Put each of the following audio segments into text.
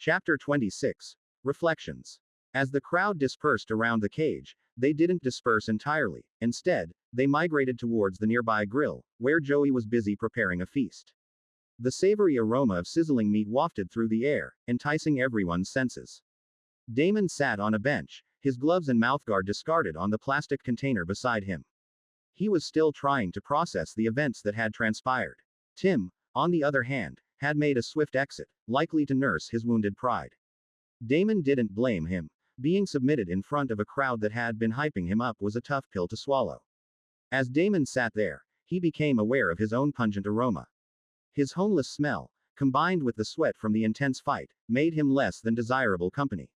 Chapter 26. Reflections. As the crowd dispersed around the cage, they didn't disperse entirely. Instead, they migrated towards the nearby grill, where Joey was busy preparing a feast. The savory aroma of sizzling meat wafted through the air, enticing everyone's senses. Damon sat on a bench, his gloves and mouthguard discarded on the plastic container beside him. He was still trying to process the events that had transpired. Tim, on the other hand, had made a swift exit, likely to nurse his wounded pride. Damon didn't blame him. Being submitted in front of a crowd that had been hyping him up was a tough pill to swallow. As Damon sat there, he became aware of his own pungent aroma. His homeless smell, combined with the sweat from the intense fight, made him less than desirable company.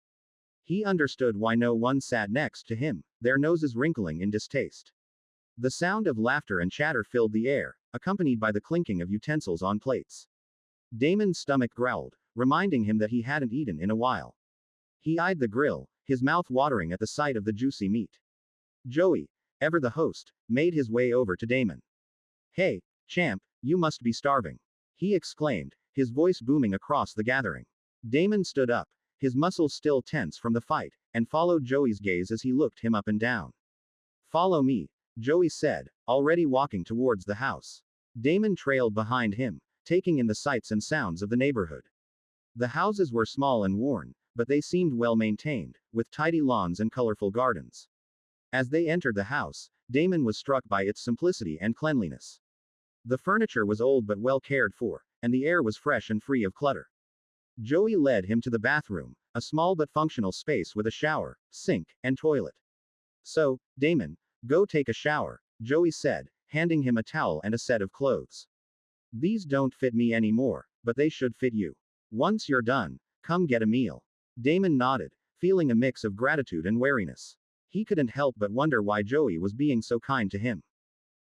He understood why no one sat next to him, their noses wrinkling in distaste. The sound of laughter and chatter filled the air, accompanied by the clinking of utensils on plates. Damon's stomach growled, reminding him that he hadn't eaten in a while. He eyed the grill, his mouth watering at the sight of the juicy meat. Joey, ever the host, made his way over to Damon. "Hey, champ, you must be starving," he exclaimed, his voice booming across the gathering. Damon stood up, his muscles still tense from the fight, and followed Joey's gaze as he looked him up and down. "Follow me," Joey said, already walking towards the house. Damon trailed behind him, taking in the sights and sounds of the neighborhood. The houses were small and worn, but they seemed well maintained, with tidy lawns and colorful gardens. As they entered the house, Damon was struck by its simplicity and cleanliness. The furniture was old but well cared for, and the air was fresh and free of clutter. Joey led him to the bathroom, a small but functional space with a shower, sink, and toilet. "So, Damon, go take a shower," Joey said, handing him a towel and a set of clothes. "These don't fit me anymore, but they should fit you. Once you're done, come get a meal." Damon nodded, feeling a mix of gratitude and wariness. He couldn't help but wonder why Joey was being so kind to him.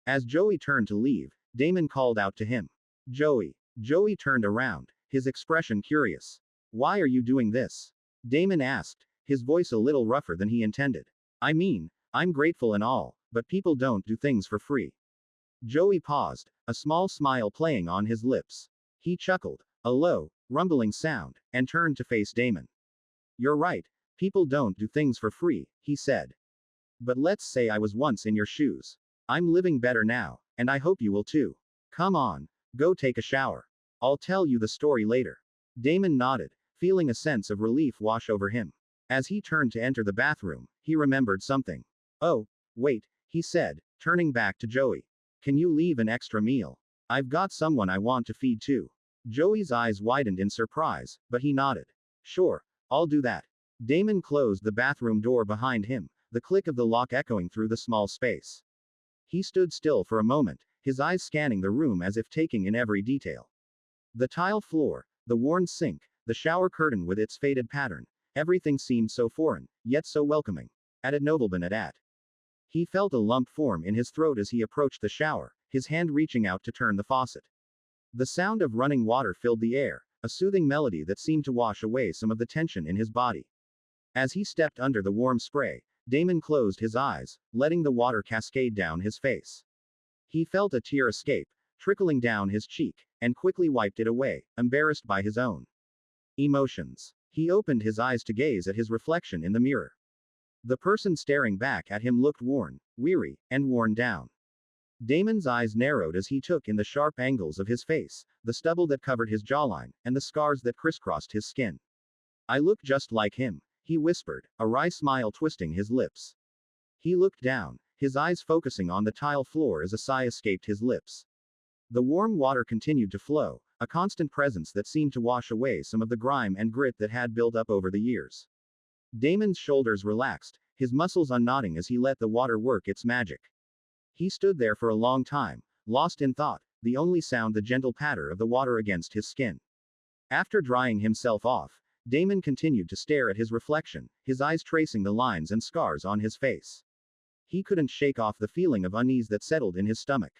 As Joey turned to leave, Damon called out to him. "Joey." Joey turned around, his expression curious. "Why are you doing this?" Damon asked, his voice a little rougher than he intended. "I mean, I'm grateful and all, but people don't do things for free." Joey paused, a small smile playing on his lips. He chuckled, a low, rumbling sound, and turned to face Damon. "You're right, people don't do things for free," he said. "But let's say I was once in your shoes. I'm living better now, and I hope you will too. Come on, go take a shower. I'll tell you the story later." Damon nodded, feeling a sense of relief wash over him. As he turned to enter the bathroom, he remembered something. "Oh, wait," he said, turning back to Joey. "Can you leave an extra meal? I've got someone I want to feed too." Joey's eyes widened in surprise, but he nodded. "Sure, I'll do that." Damon closed the bathroom door behind him, the click of the lock echoing through the small space. He stood still for a moment, his eyes scanning the room as if taking in every detail. The tile floor, the worn sink, the shower curtain with its faded pattern, everything seemed so foreign, yet so welcoming. At Nobleman at. He felt a lump form in his throat as he approached the shower, his hand reaching out to turn the faucet. The sound of running water filled the air, a soothing melody that seemed to wash away some of the tension in his body. As he stepped under the warm spray, Damon closed his eyes, letting the water cascade down his face. He felt a tear escape, trickling down his cheek, and quickly wiped it away, embarrassed by his own emotions. He opened his eyes to gaze at his reflection in the mirror. The person staring back at him looked worn, weary, and worn down. Damon's eyes narrowed as he took in the sharp angles of his face, the stubble that covered his jawline, and the scars that crisscrossed his skin. "I look just like him," he whispered, a wry smile twisting his lips. He looked down, his eyes focusing on the tile floor as a sigh escaped his lips. The warm water continued to flow, a constant presence that seemed to wash away some of the grime and grit that had built up over the years. Damon's shoulders relaxed, his muscles unknotting as he let the water work its magic. He stood there for a long time, lost in thought, the only sound the gentle patter of the water against his skin. After drying himself off, Damon continued to stare at his reflection, his eyes tracing the lines and scars on his face. He couldn't shake off the feeling of unease that settled in his stomach.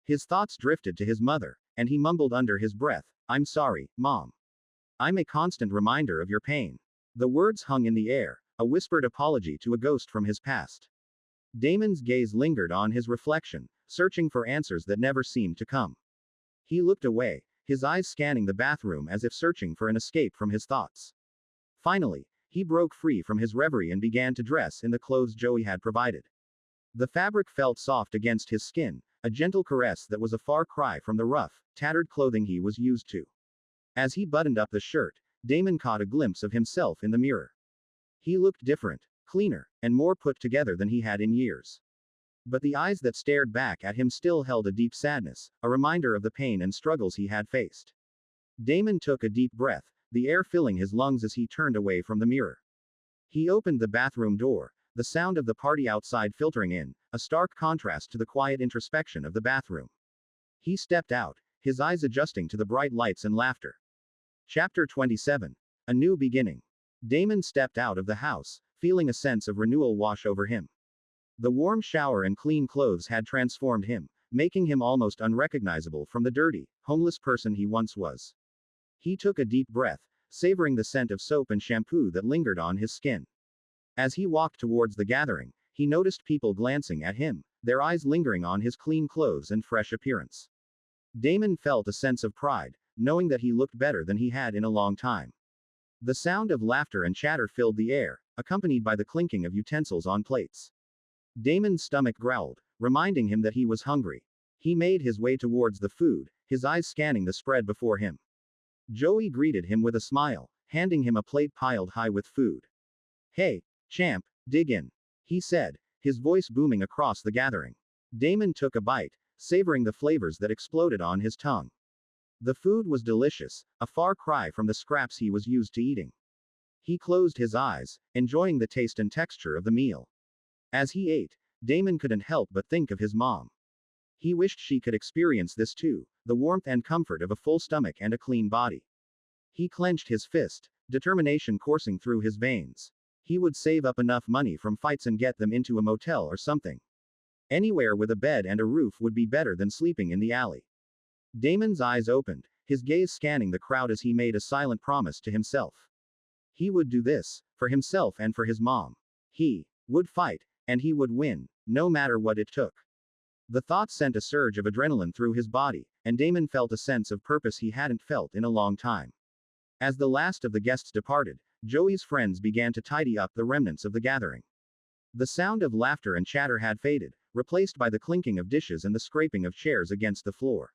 His thoughts drifted to his mother, and he mumbled under his breath, "I'm sorry, Mom. I'm a constant reminder of your pain." The words hung in the air, a whispered apology to a ghost from his past. Damon's gaze lingered on his reflection, searching for answers that never seemed to come. He looked away, his eyes scanning the bathroom as if searching for an escape from his thoughts. Finally, he broke free from his reverie and began to dress in the clothes Joey had provided. The fabric felt soft against his skin, a gentle caress that was a far cry from the rough, tattered clothing he was used to. As he buttoned up the shirt, Damon caught a glimpse of himself in the mirror. He looked different, cleaner, and more put together than he had in years. But the eyes that stared back at him still held a deep sadness, a reminder of the pain and struggles he had faced. Damon took a deep breath, the air filling his lungs as he turned away from the mirror. He opened the bathroom door, the sound of the party outside filtering in, a stark contrast to the quiet introspection of the bathroom. He stepped out, his eyes adjusting to the bright lights and laughter. Chapter 27. A New Beginning. Damon stepped out of the house, feeling a sense of renewal wash over him. The warm shower and clean clothes had transformed him, making him almost unrecognizable from the dirty, homeless person he once was. He took a deep breath, savoring the scent of soap and shampoo that lingered on his skin. As he walked towards the gathering, he noticed people glancing at him, their eyes lingering on his clean clothes and fresh appearance. Damon felt a sense of pride, knowing that he looked better than he had in a long time. The sound of laughter and chatter filled the air, accompanied by the clinking of utensils on plates. Damon's stomach growled, reminding him that he was hungry. He made his way towards the food, his eyes scanning the spread before him. Joey greeted him with a smile, handing him a plate piled high with food. "Hey, champ, dig in," he said, his voice booming across the gathering. Damon took a bite, savoring the flavors that exploded on his tongue. The food was delicious, a far cry from the scraps he was used to eating. He closed his eyes, enjoying the taste and texture of the meal. As he ate, Damon couldn't help but think of his mom. He wished she could experience this too, the warmth and comfort of a full stomach and a clean body. He clenched his fist, determination coursing through his veins. He would save up enough money from fights and get them into a motel or something. Anywhere with a bed and a roof would be better than sleeping in the alley. Damon's eyes opened, his gaze scanning the crowd as he made a silent promise to himself. He would do this, for himself and for his mom. He would fight, and he would win, no matter what it took. The thought sent a surge of adrenaline through his body, and Damon felt a sense of purpose he hadn't felt in a long time. As the last of the guests departed, Joey's friends began to tidy up the remnants of the gathering. The sound of laughter and chatter had faded, replaced by the clinking of dishes and the scraping of chairs against the floor.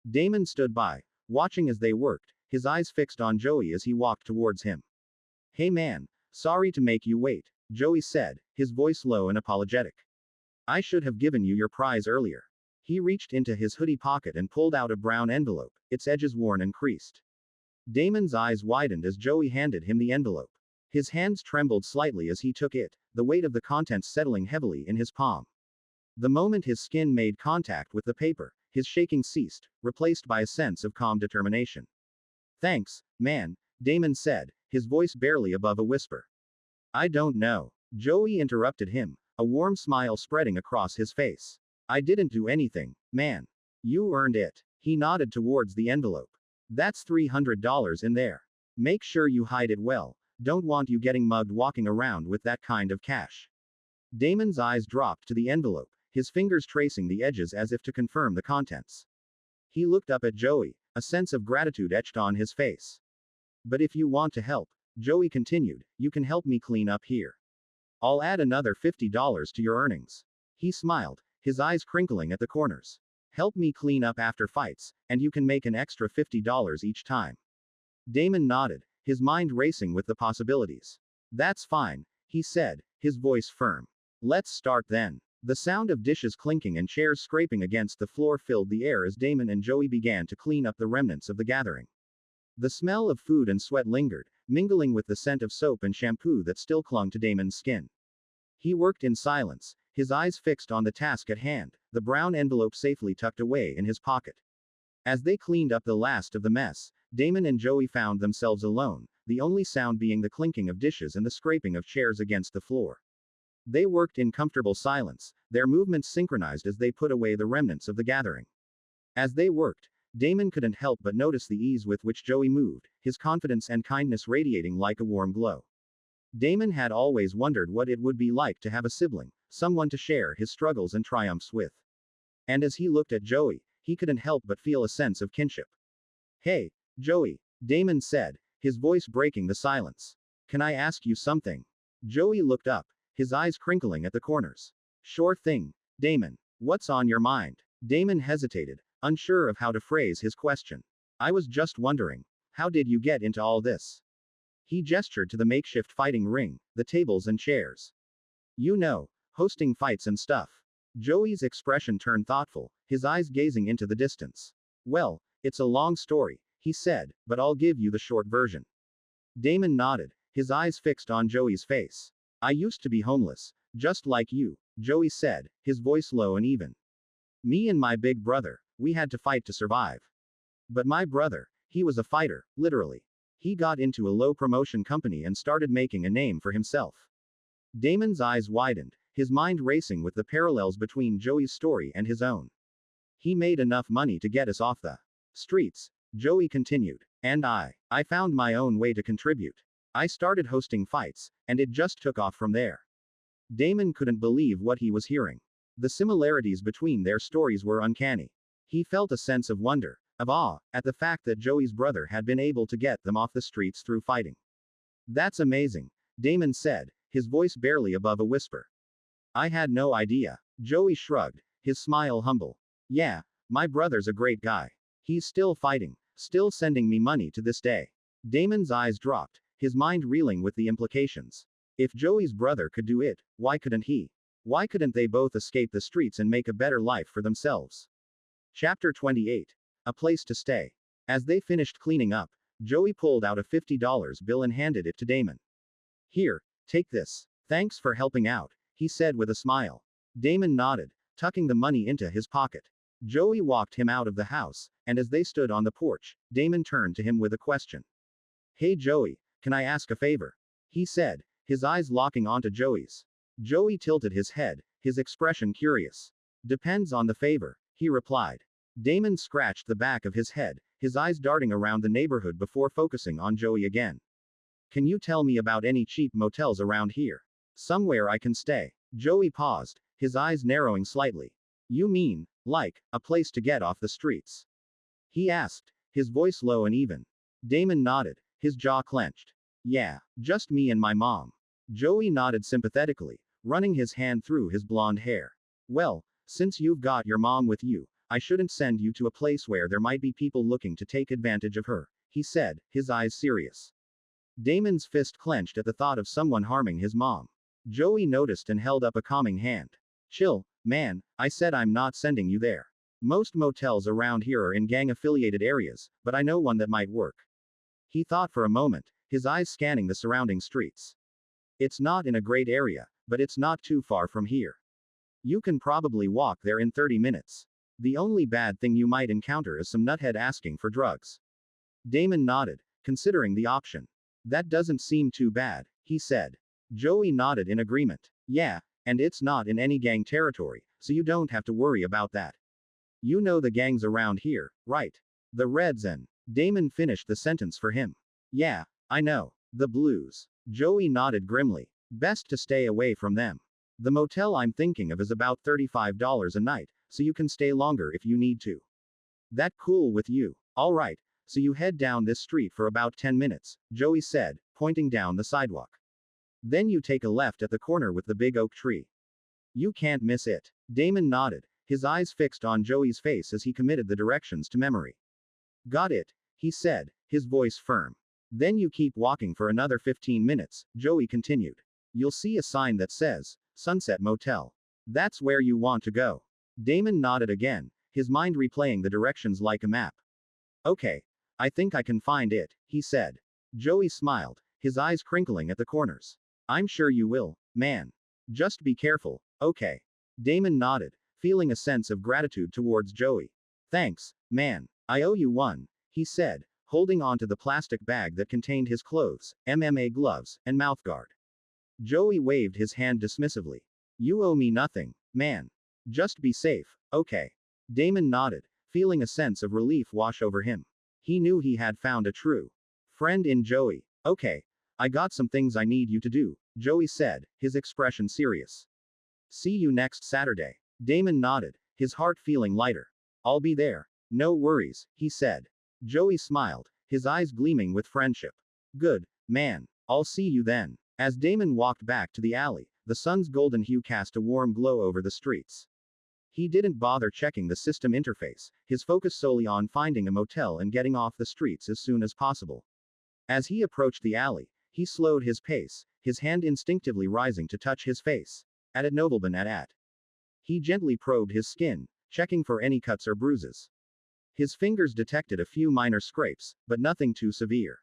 Damon stood by, watching as they worked, his eyes fixed on Joey as he walked towards him. "Hey man, sorry to make you wait," Joey said, his voice low and apologetic. "I should have given you your prize earlier." He reached into his hoodie pocket and pulled out a brown envelope, its edges worn and creased. Damon's eyes widened as Joey handed him the envelope. His hands trembled slightly as he took it, the weight of the contents settling heavily in his palm. The moment his skin made contact with the paper, his shaking ceased, replaced by a sense of calm determination. "Thanks, man," Damon said, his voice barely above a whisper. "I don't know." Joey interrupted him, a warm smile spreading across his face. "I didn't do anything, man. You earned it." He nodded towards the envelope. "That's $300 in there. Make sure you hide it well. Don't want you getting mugged walking around with that kind of cash." Damon's eyes dropped to the envelope, his fingers tracing the edges as if to confirm the contents. He looked up at Joey, a sense of gratitude etched on his face. "But if you want to help," Joey continued, "you can help me clean up here. I'll add another $50 to your earnings." He smiled, his eyes crinkling at the corners. "Help me clean up after fights, and you can make an extra $50 each time." Damon nodded, his mind racing with the possibilities. "That's fine," he said, his voice firm. "Let's start then." The sound of dishes clinking and chairs scraping against the floor filled the air as Damon and Joey began to clean up the remnants of the gathering. The smell of food and sweat lingered, mingling with the scent of soap and shampoo that still clung to Damon's skin. He worked in silence, his eyes fixed on the task at hand, the brown envelope safely tucked away in his pocket. As they cleaned up the last of the mess, Damon and Joey found themselves alone, the only sound being the clinking of dishes and the scraping of chairs against the floor. They worked in comfortable silence, their movements synchronized as they put away the remnants of the gathering. As they worked, Damon couldn't help but notice the ease with which Joey moved, his confidence and kindness radiating like a warm glow. Damon had always wondered what it would be like to have a sibling, someone to share his struggles and triumphs with. And as he looked at Joey, he couldn't help but feel a sense of kinship. Hey, Joey, Damon said, his voice breaking the silence. Can I ask you something? Joey looked up, his eyes crinkling at the corners. Sure thing, Damon. What's on your mind? Damon hesitated, unsure of how to phrase his question. I was just wondering, how did you get into all this? He gestured to the makeshift fighting ring, the tables and chairs. You know, hosting fights and stuff. Joey's expression turned thoughtful, his eyes gazing into the distance. Well, it's a long story, he said, but I'll give you the short version. Damon nodded, his eyes fixed on Joey's face. I used to be homeless, just like you, Joey said, his voice low and even. Me and my big brother, we had to fight to survive. But my brother, he was a fighter, literally. He got into a low promotion company and started making a name for himself. Damon's eyes widened, his mind racing with the parallels between Joey's story and his own. He made enough money to get us off the streets, Joey continued. And I found my own way to contribute. I started hosting fights, and it just took off from there. Damon couldn't believe what he was hearing. The similarities between their stories were uncanny. He felt a sense of wonder, of awe, at the fact that Joey's brother had been able to get them off the streets through fighting. That's amazing, Damon said, his voice barely above a whisper. I had no idea. Joey shrugged, his smile humble. Yeah, my brother's a great guy. He's still fighting, still sending me money to this day. Damon's eyes dropped, his mind reeling with the implications. If Joey's brother could do it, why couldn't he? Why couldn't they both escape the streets and make a better life for themselves? Chapter 28. A place to stay. As they finished cleaning up, Joey pulled out a $50 bill and handed it to Damon. Here, take this. Thanks for helping out, he said with a smile. Damon nodded, tucking the money into his pocket. Joey walked him out of the house, and as they stood on the porch, Damon turned to him with a question. Hey Joey, can I ask a favor? He said, his eyes locking onto Joey's. Joey tilted his head, his expression curious. Depends on the favor, he replied. Damon scratched the back of his head, his eyes darting around the neighborhood before focusing on Joey again. Can you tell me about any cheap motels around here? Somewhere I can stay. Joey paused, his eyes narrowing slightly. You mean, like, a place to get off the streets? He asked, his voice low and even. Damon nodded, his jaw clenched. Yeah, just me and my mom. Joey nodded sympathetically, running his hand through his blonde hair. Well, since you've got your mom with you, I shouldn't send you to a place where there might be people looking to take advantage of her, he said, his eyes serious. Damon's fist clenched at the thought of someone harming his mom. Joey noticed and held up a calming hand. Chill, man, I said I'm not sending you there. Most motels around here are in gang-affiliated areas, but I know one that might work. He thought for a moment, his eyes scanning the surrounding streets. It's not in a great area, but it's not too far from here. You can probably walk there in 30 minutes. The only bad thing you might encounter is some nuthead asking for drugs. Damon nodded, considering the option. That doesn't seem too bad, he said. Joey nodded in agreement. Yeah, and it's not in any gang territory, so you don't have to worry about that. You know the gangs around here, right? The Reds and. Damon finished the sentence for him. Yeah, I know. The Blues. Joey nodded grimly. Best to stay away from them. The motel I'm thinking of is about $35 a night, so you can stay longer if you need to. That cool with you? Alright, so you head down this street for about 10 minutes, Joey said, pointing down the sidewalk. Then you take a left at the corner with the big oak tree. You can't miss it. Damon nodded, his eyes fixed on Joey's face as he committed the directions to memory. Got it, he said, his voice firm. Then you keep walking for another 15 minutes, Joey continued. You'll see a sign that says, Sunset Motel. That's where you want to go. Damon nodded again, his mind replaying the directions like a map. Okay, I think I can find it, he said. Joey smiled, his eyes crinkling at the corners. I'm sure you will, man. Just be careful, okay. Damon nodded, feeling a sense of gratitude towards Joey. Thanks, man. I owe you one, he said, holding onto the plastic bag that contained his clothes, MMA gloves, and mouthguard. Joey waved his hand dismissively. You owe me nothing, man. Just be safe, okay. Damon nodded, feeling a sense of relief wash over him. He knew he had found a true friend in Joey. Okay, I got some things I need you to do, Joey said, his expression serious. See you next Saturday. Damon nodded, his heart feeling lighter. I'll be there. No worries, he said. Joey smiled, his eyes gleaming with friendship. Good, man. I'll see you then. As Damon walked back to the alley, the sun's golden hue cast a warm glow over the streets. He didn't bother checking the system interface, his focus solely on finding a motel and getting off the streets as soon as possible. As he approached the alley, he slowed his pace, his hand instinctively rising to touch his face. At Nobleman at. He gently probed his skin, checking for any cuts or bruises. His fingers detected a few minor scrapes, but nothing too severe.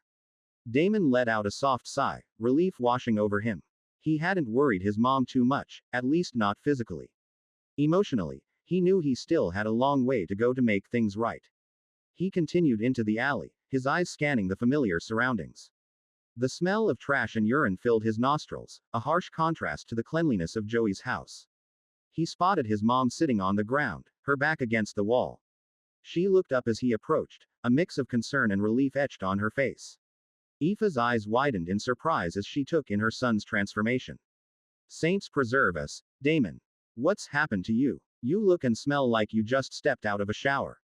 Damon let out a soft sigh, relief washing over him. He hadn't worried his mom too much, at least not physically. Emotionally, he knew he still had a long way to go to make things right. He continued into the alley, his eyes scanning the familiar surroundings. The smell of trash and urine filled his nostrils, a harsh contrast to the cleanliness of Joey's house. He spotted his mom sitting on the ground, her back against the wall. She looked up as he approached, a mix of concern and relief etched on her face. Aoife's eyes widened in surprise as she took in her son's transformation. Saints preserve us, Damon. What's happened to you? You look and smell like you just stepped out of a shower.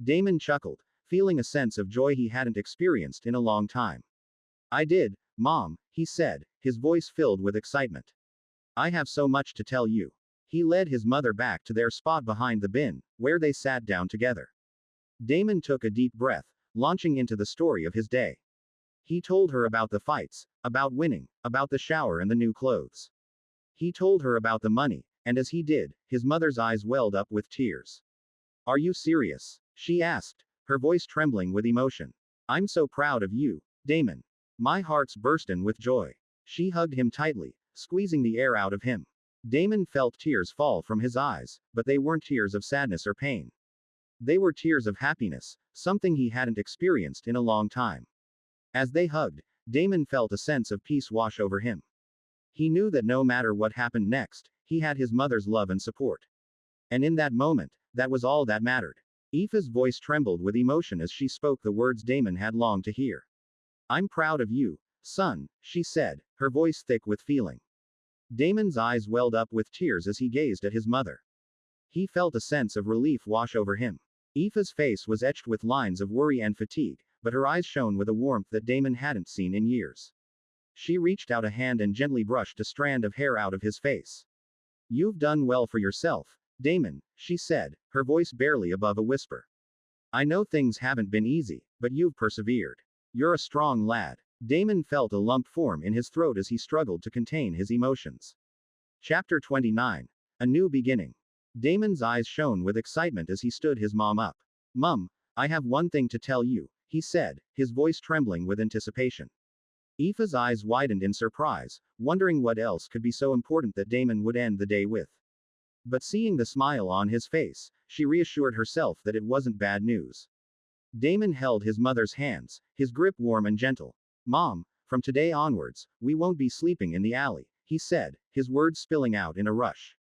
Damon chuckled, feeling a sense of joy he hadn't experienced in a long time. I did, Mom, he said, his voice filled with excitement. I have so much to tell you. He led his mother back to their spot behind the bin, where they sat down together. Damon took a deep breath, launching into the story of his day. He told her about the fights, about winning, about the shower and the new clothes. He told her about the money, and as he did, his mother's eyes welled up with tears. Are you serious? She asked, her voice trembling with emotion. I'm so proud of you, Damon. My heart's bursting with joy. She hugged him tightly, squeezing the air out of him. Damon felt tears fall from his eyes, but they weren't tears of sadness or pain. They were tears of happiness, something he hadn't experienced in a long time. As they hugged, Damon felt a sense of peace wash over him. He knew that no matter what happened next, he had his mother's love and support. And in that moment, that was all that mattered. Aoife's voice trembled with emotion as she spoke the words Damon had longed to hear. I'm proud of you, son, she said, her voice thick with feeling. Damon's eyes welled up with tears as he gazed at his mother. He felt a sense of relief wash over him. Aoife's face was etched with lines of worry and fatigue, but her eyes shone with a warmth that Damon hadn't seen in years. She reached out a hand and gently brushed a strand of hair out of his face. You've done well for yourself, Damon, she said, her voice barely above a whisper. I know things haven't been easy, but you've persevered. You're a strong lad. Damon felt a lump form in his throat as he struggled to contain his emotions. Chapter 29. A New Beginning. Damon's eyes shone with excitement as he stood his mom up. Mum, I have one thing to tell you, he said, his voice trembling with anticipation. Aoife's eyes widened in surprise, wondering what else could be so important that Damon would end the day with. But seeing the smile on his face, she reassured herself that it wasn't bad news. Damon held his mother's hands, his grip warm and gentle. Mom, from today onwards, we won't be sleeping in the alley, he said, his words spilling out in a rush.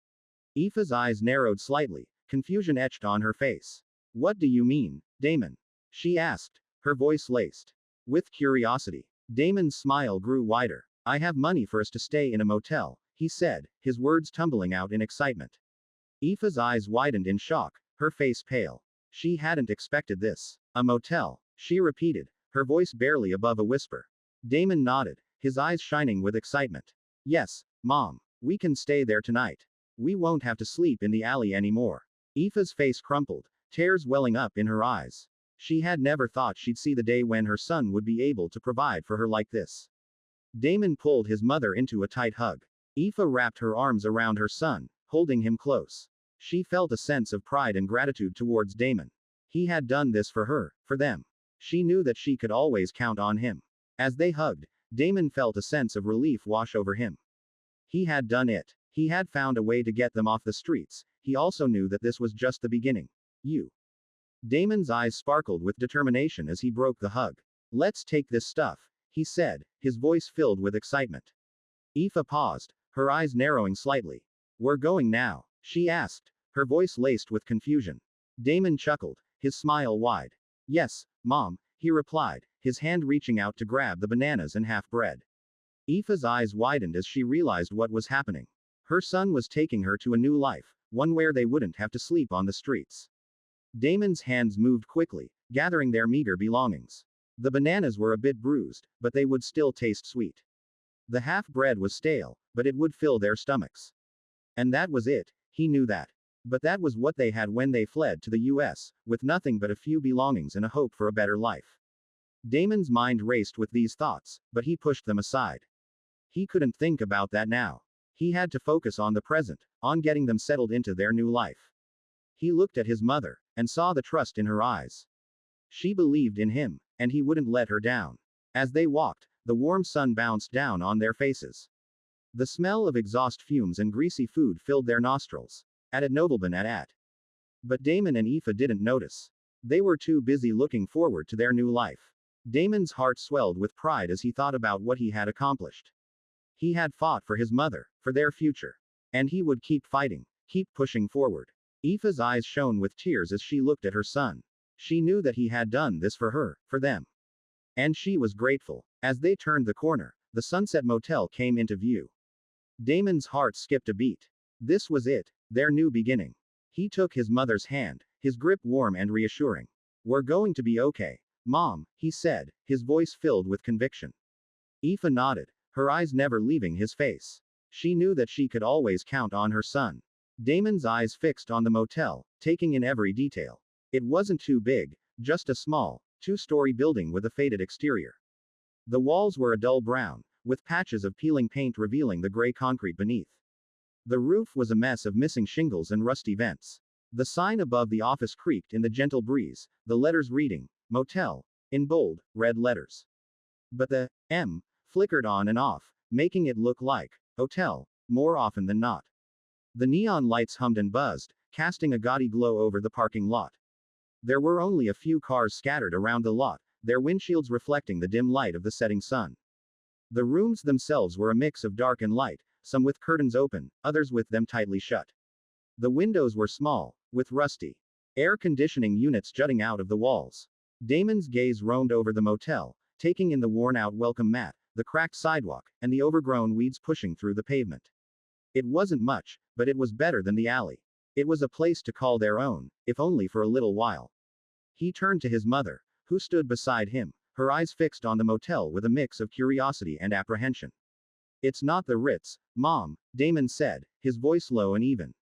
Aoife's eyes narrowed slightly, confusion etched on her face. What do you mean, Damon? She asked, her voice laced with curiosity. Damon's smile grew wider. I have money for us to stay in a motel, he said, his words tumbling out in excitement. Aoife's eyes widened in shock, her face pale. She hadn't expected this. A motel, she repeated, her voice barely above a whisper. Damon nodded, his eyes shining with excitement. Yes, Mom, we can stay there tonight. We won't have to sleep in the alley anymore. Aoife's face crumpled, tears welling up in her eyes. She had never thought she'd see the day when her son would be able to provide for her like this. Damon pulled his mother into a tight hug. Aoife wrapped her arms around her son, holding him close. She felt a sense of pride and gratitude towards Damon. He had done this for her, for them. She knew that she could always count on him. As they hugged, Damon felt a sense of relief wash over him. He had done it. He had found a way to get them off the streets. He also knew that this was just the beginning. You. Damon's eyes sparkled with determination as he broke the hug. Let's take this stuff, he said, his voice filled with excitement. Aoife paused, her eyes narrowing slightly. We're going now, she asked, her voice laced with confusion. Damon chuckled, his smile wide. Yes, Mom, he replied, his hand reaching out to grab the bananas and half bread. Aoife's eyes widened as she realized what was happening. Her son was taking her to a new life, one where they wouldn't have to sleep on the streets. Damon's hands moved quickly, gathering their meager belongings. The bananas were a bit bruised, but they would still taste sweet. The half-bread was stale, but it would fill their stomachs. And that was it, he knew that. But that was what they had when they fled to the US, with nothing but a few belongings and a hope for a better life. Damon's mind raced with these thoughts, but he pushed them aside. He couldn't think about that now. He had to focus on the present, on getting them settled into their new life. He looked at his mother, and saw the trust in her eyes. She believed in him, and he wouldn't let her down. As they walked, the warm sun bounced down on their faces. The smell of exhaust fumes and greasy food filled their nostrils. At Nobleman at. But Damon and Aoife didn't notice. They were too busy looking forward to their new life. Damon's heart swelled with pride as he thought about what he had accomplished. He had fought for his mother, for their future. And he would keep fighting, keep pushing forward. Aoife's eyes shone with tears as she looked at her son. She knew that he had done this for her, for them. And she was grateful. As they turned the corner, the Sunset Motel came into view. Damon's heart skipped a beat. This was it, their new beginning. He took his mother's hand, his grip warm and reassuring. "We're going to be okay, Mom," he said, his voice filled with conviction. Aoife nodded, her eyes never leaving his face. She knew that she could always count on her son. Damon's eyes fixed on the motel, taking in every detail. It wasn't too big, just a small, two-story building with a faded exterior. The walls were a dull brown, with patches of peeling paint revealing the gray concrete beneath. The roof was a mess of missing shingles and rusty vents. The sign above the office creaked in the gentle breeze, the letters reading, "Motel," in bold, red letters. But the M flickered on and off, making it look like hotel, more often than not. The neon lights hummed and buzzed, casting a gaudy glow over the parking lot. There were only a few cars scattered around the lot, their windshields reflecting the dim light of the setting sun. The rooms themselves were a mix of dark and light, some with curtains open, others with them tightly shut. The windows were small, with rusty air conditioning units jutting out of the walls. Damon's gaze roamed over the motel, taking in the worn-out welcome mat, the cracked sidewalk, and the overgrown weeds pushing through the pavement. It wasn't much, but it was better than the alley. It was a place to call their own, if only for a little while. He turned to his mother, who stood beside him, her eyes fixed on the motel with a mix of curiosity and apprehension. "It's not the Ritz, Mom," Damon said, his voice low and even.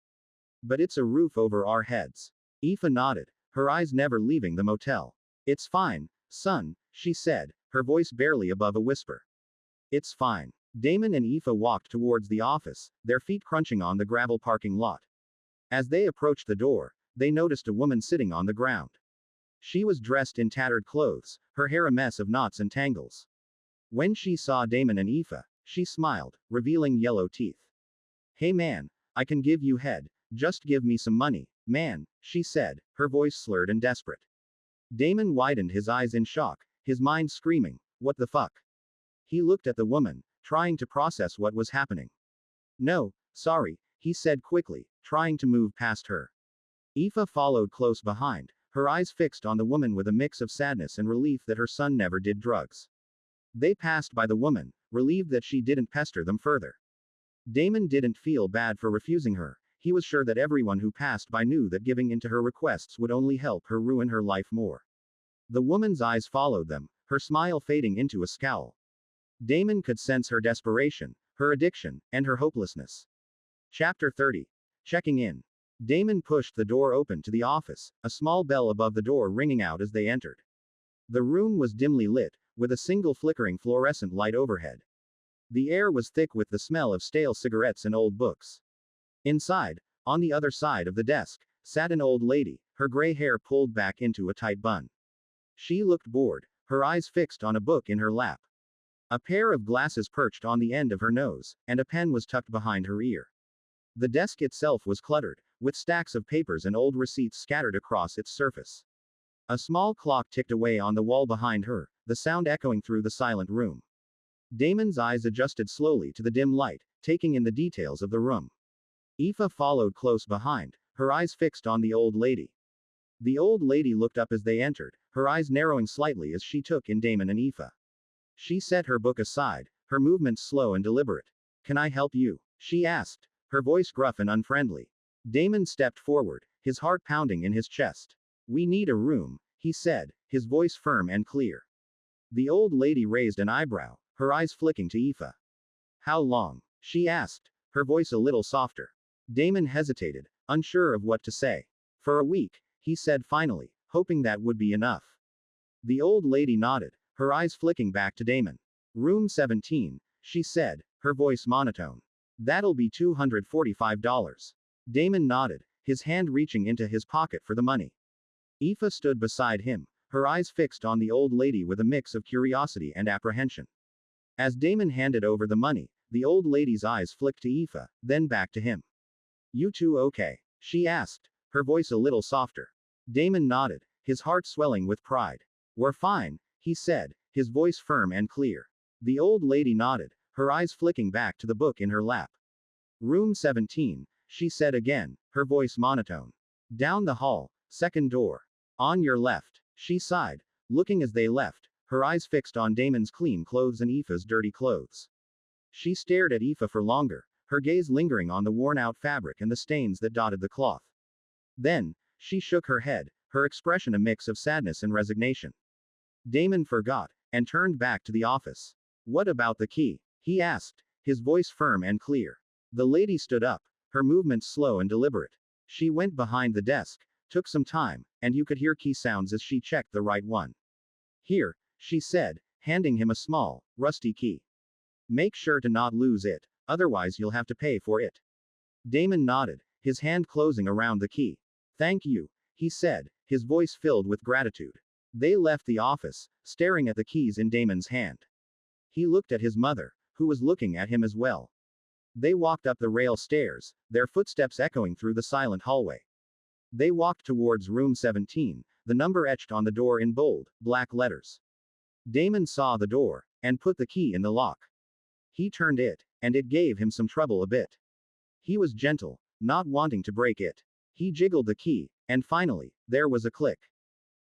"But it's a roof over our heads." Aoife nodded, her eyes never leaving the motel. "It's fine, son," she said, her voice barely above a whisper. "It's fine." Damon and Aoife walked towards the office, their feet crunching on the gravel parking lot. As they approached the door, they noticed a woman sitting on the ground. She was dressed in tattered clothes, her hair a mess of knots and tangles. When she saw Damon and Aoife, she smiled, revealing yellow teeth. "Hey man, I can give you head, just give me some money, man," she said, her voice slurred and desperate. Damon widened his eyes in shock, his mind screaming, "What the fuck?" He looked at the woman, trying to process what was happening. "No, sorry," he said quickly, trying to move past her. Aoife followed close behind, her eyes fixed on the woman with a mix of sadness and relief that her son never did drugs. They passed by the woman, relieved that she didn't pester them further. Damon didn't feel bad for refusing her. He was sure that everyone who passed by knew that giving in to her requests would only help her ruin her life more. The woman's eyes followed them, her smile fading into a scowl. Damon could sense her desperation, her addiction, and her hopelessness. Chapter 30. Checking in. Damon pushed the door open to the office, a small bell above the door ringing out as they entered. The room was dimly lit, with a single flickering fluorescent light overhead. The air was thick with the smell of stale cigarettes and old books. Inside, on the other side of the desk, sat an old lady, her gray hair pulled back into a tight bun. She looked bored, her eyes fixed on a book in her lap. A pair of glasses perched on the end of her nose, and a pen was tucked behind her ear. The desk itself was cluttered, with stacks of papers and old receipts scattered across its surface. A small clock ticked away on the wall behind her, the sound echoing through the silent room. Damon's eyes adjusted slowly to the dim light, taking in the details of the room. Aoife followed close behind, her eyes fixed on the old lady. The old lady looked up as they entered, her eyes narrowing slightly as she took in Damon and Aoife. She set her book aside, her movements slow and deliberate. "Can I help you?" she asked, her voice gruff and unfriendly. Damon stepped forward, his heart pounding in his chest. "We need a room," he said, his voice firm and clear. The old lady raised an eyebrow, her eyes flicking to Aoife. How long? She asked, her voice a little softer. Damon hesitated, unsure of what to say. For a week, he said finally, hoping that would be enough. The old lady nodded, her eyes flicking back to Damon. Room 17, she said, her voice monotone. That'll be $245. Damon nodded, his hand reaching into his pocket for the money. Aoife stood beside him, her eyes fixed on the old lady with a mix of curiosity and apprehension. As Damon handed over the money, the old lady's eyes flicked to Aoife, then back to him. You two okay? She asked, her voice a little softer. Damon nodded, his heart swelling with pride. We're fine, he said, his voice firm and clear. The old lady nodded, her eyes flicking back to the book in her lap. Room 17, she said again, her voice monotone. Down the hall, second door. On your left, she sighed, looking as they left, her eyes fixed on Damon's clean clothes and Aoife's dirty clothes. She stared at Aoife for longer, her gaze lingering on the worn-out fabric and the stains that dotted the cloth. Then, she shook her head, her expression a mix of sadness and resignation. Damon forgot, and turned back to the office. What about the key? He asked, his voice firm and clear. The lady stood up, her movements slow and deliberate. She went behind the desk, took some time, and you could hear key sounds as she checked the right one. Here, she said, handing him a small, rusty key. Make sure to not lose it, otherwise you'll have to pay for it. Damon nodded, his hand closing around the key. Thank you, he said, his voice filled with gratitude. They left the office, staring at the keys in Damon's hand. He looked at his mother, who was looking at him as well. They walked up the rail stairs, their footsteps echoing through the silent hallway. They walked towards room 17, the number etched on the door in bold, black letters. Damon saw the door, and put the key in the lock. He turned it, and it gave him some trouble a bit. He was gentle, not wanting to break it. He jiggled the key, and finally, there was a click.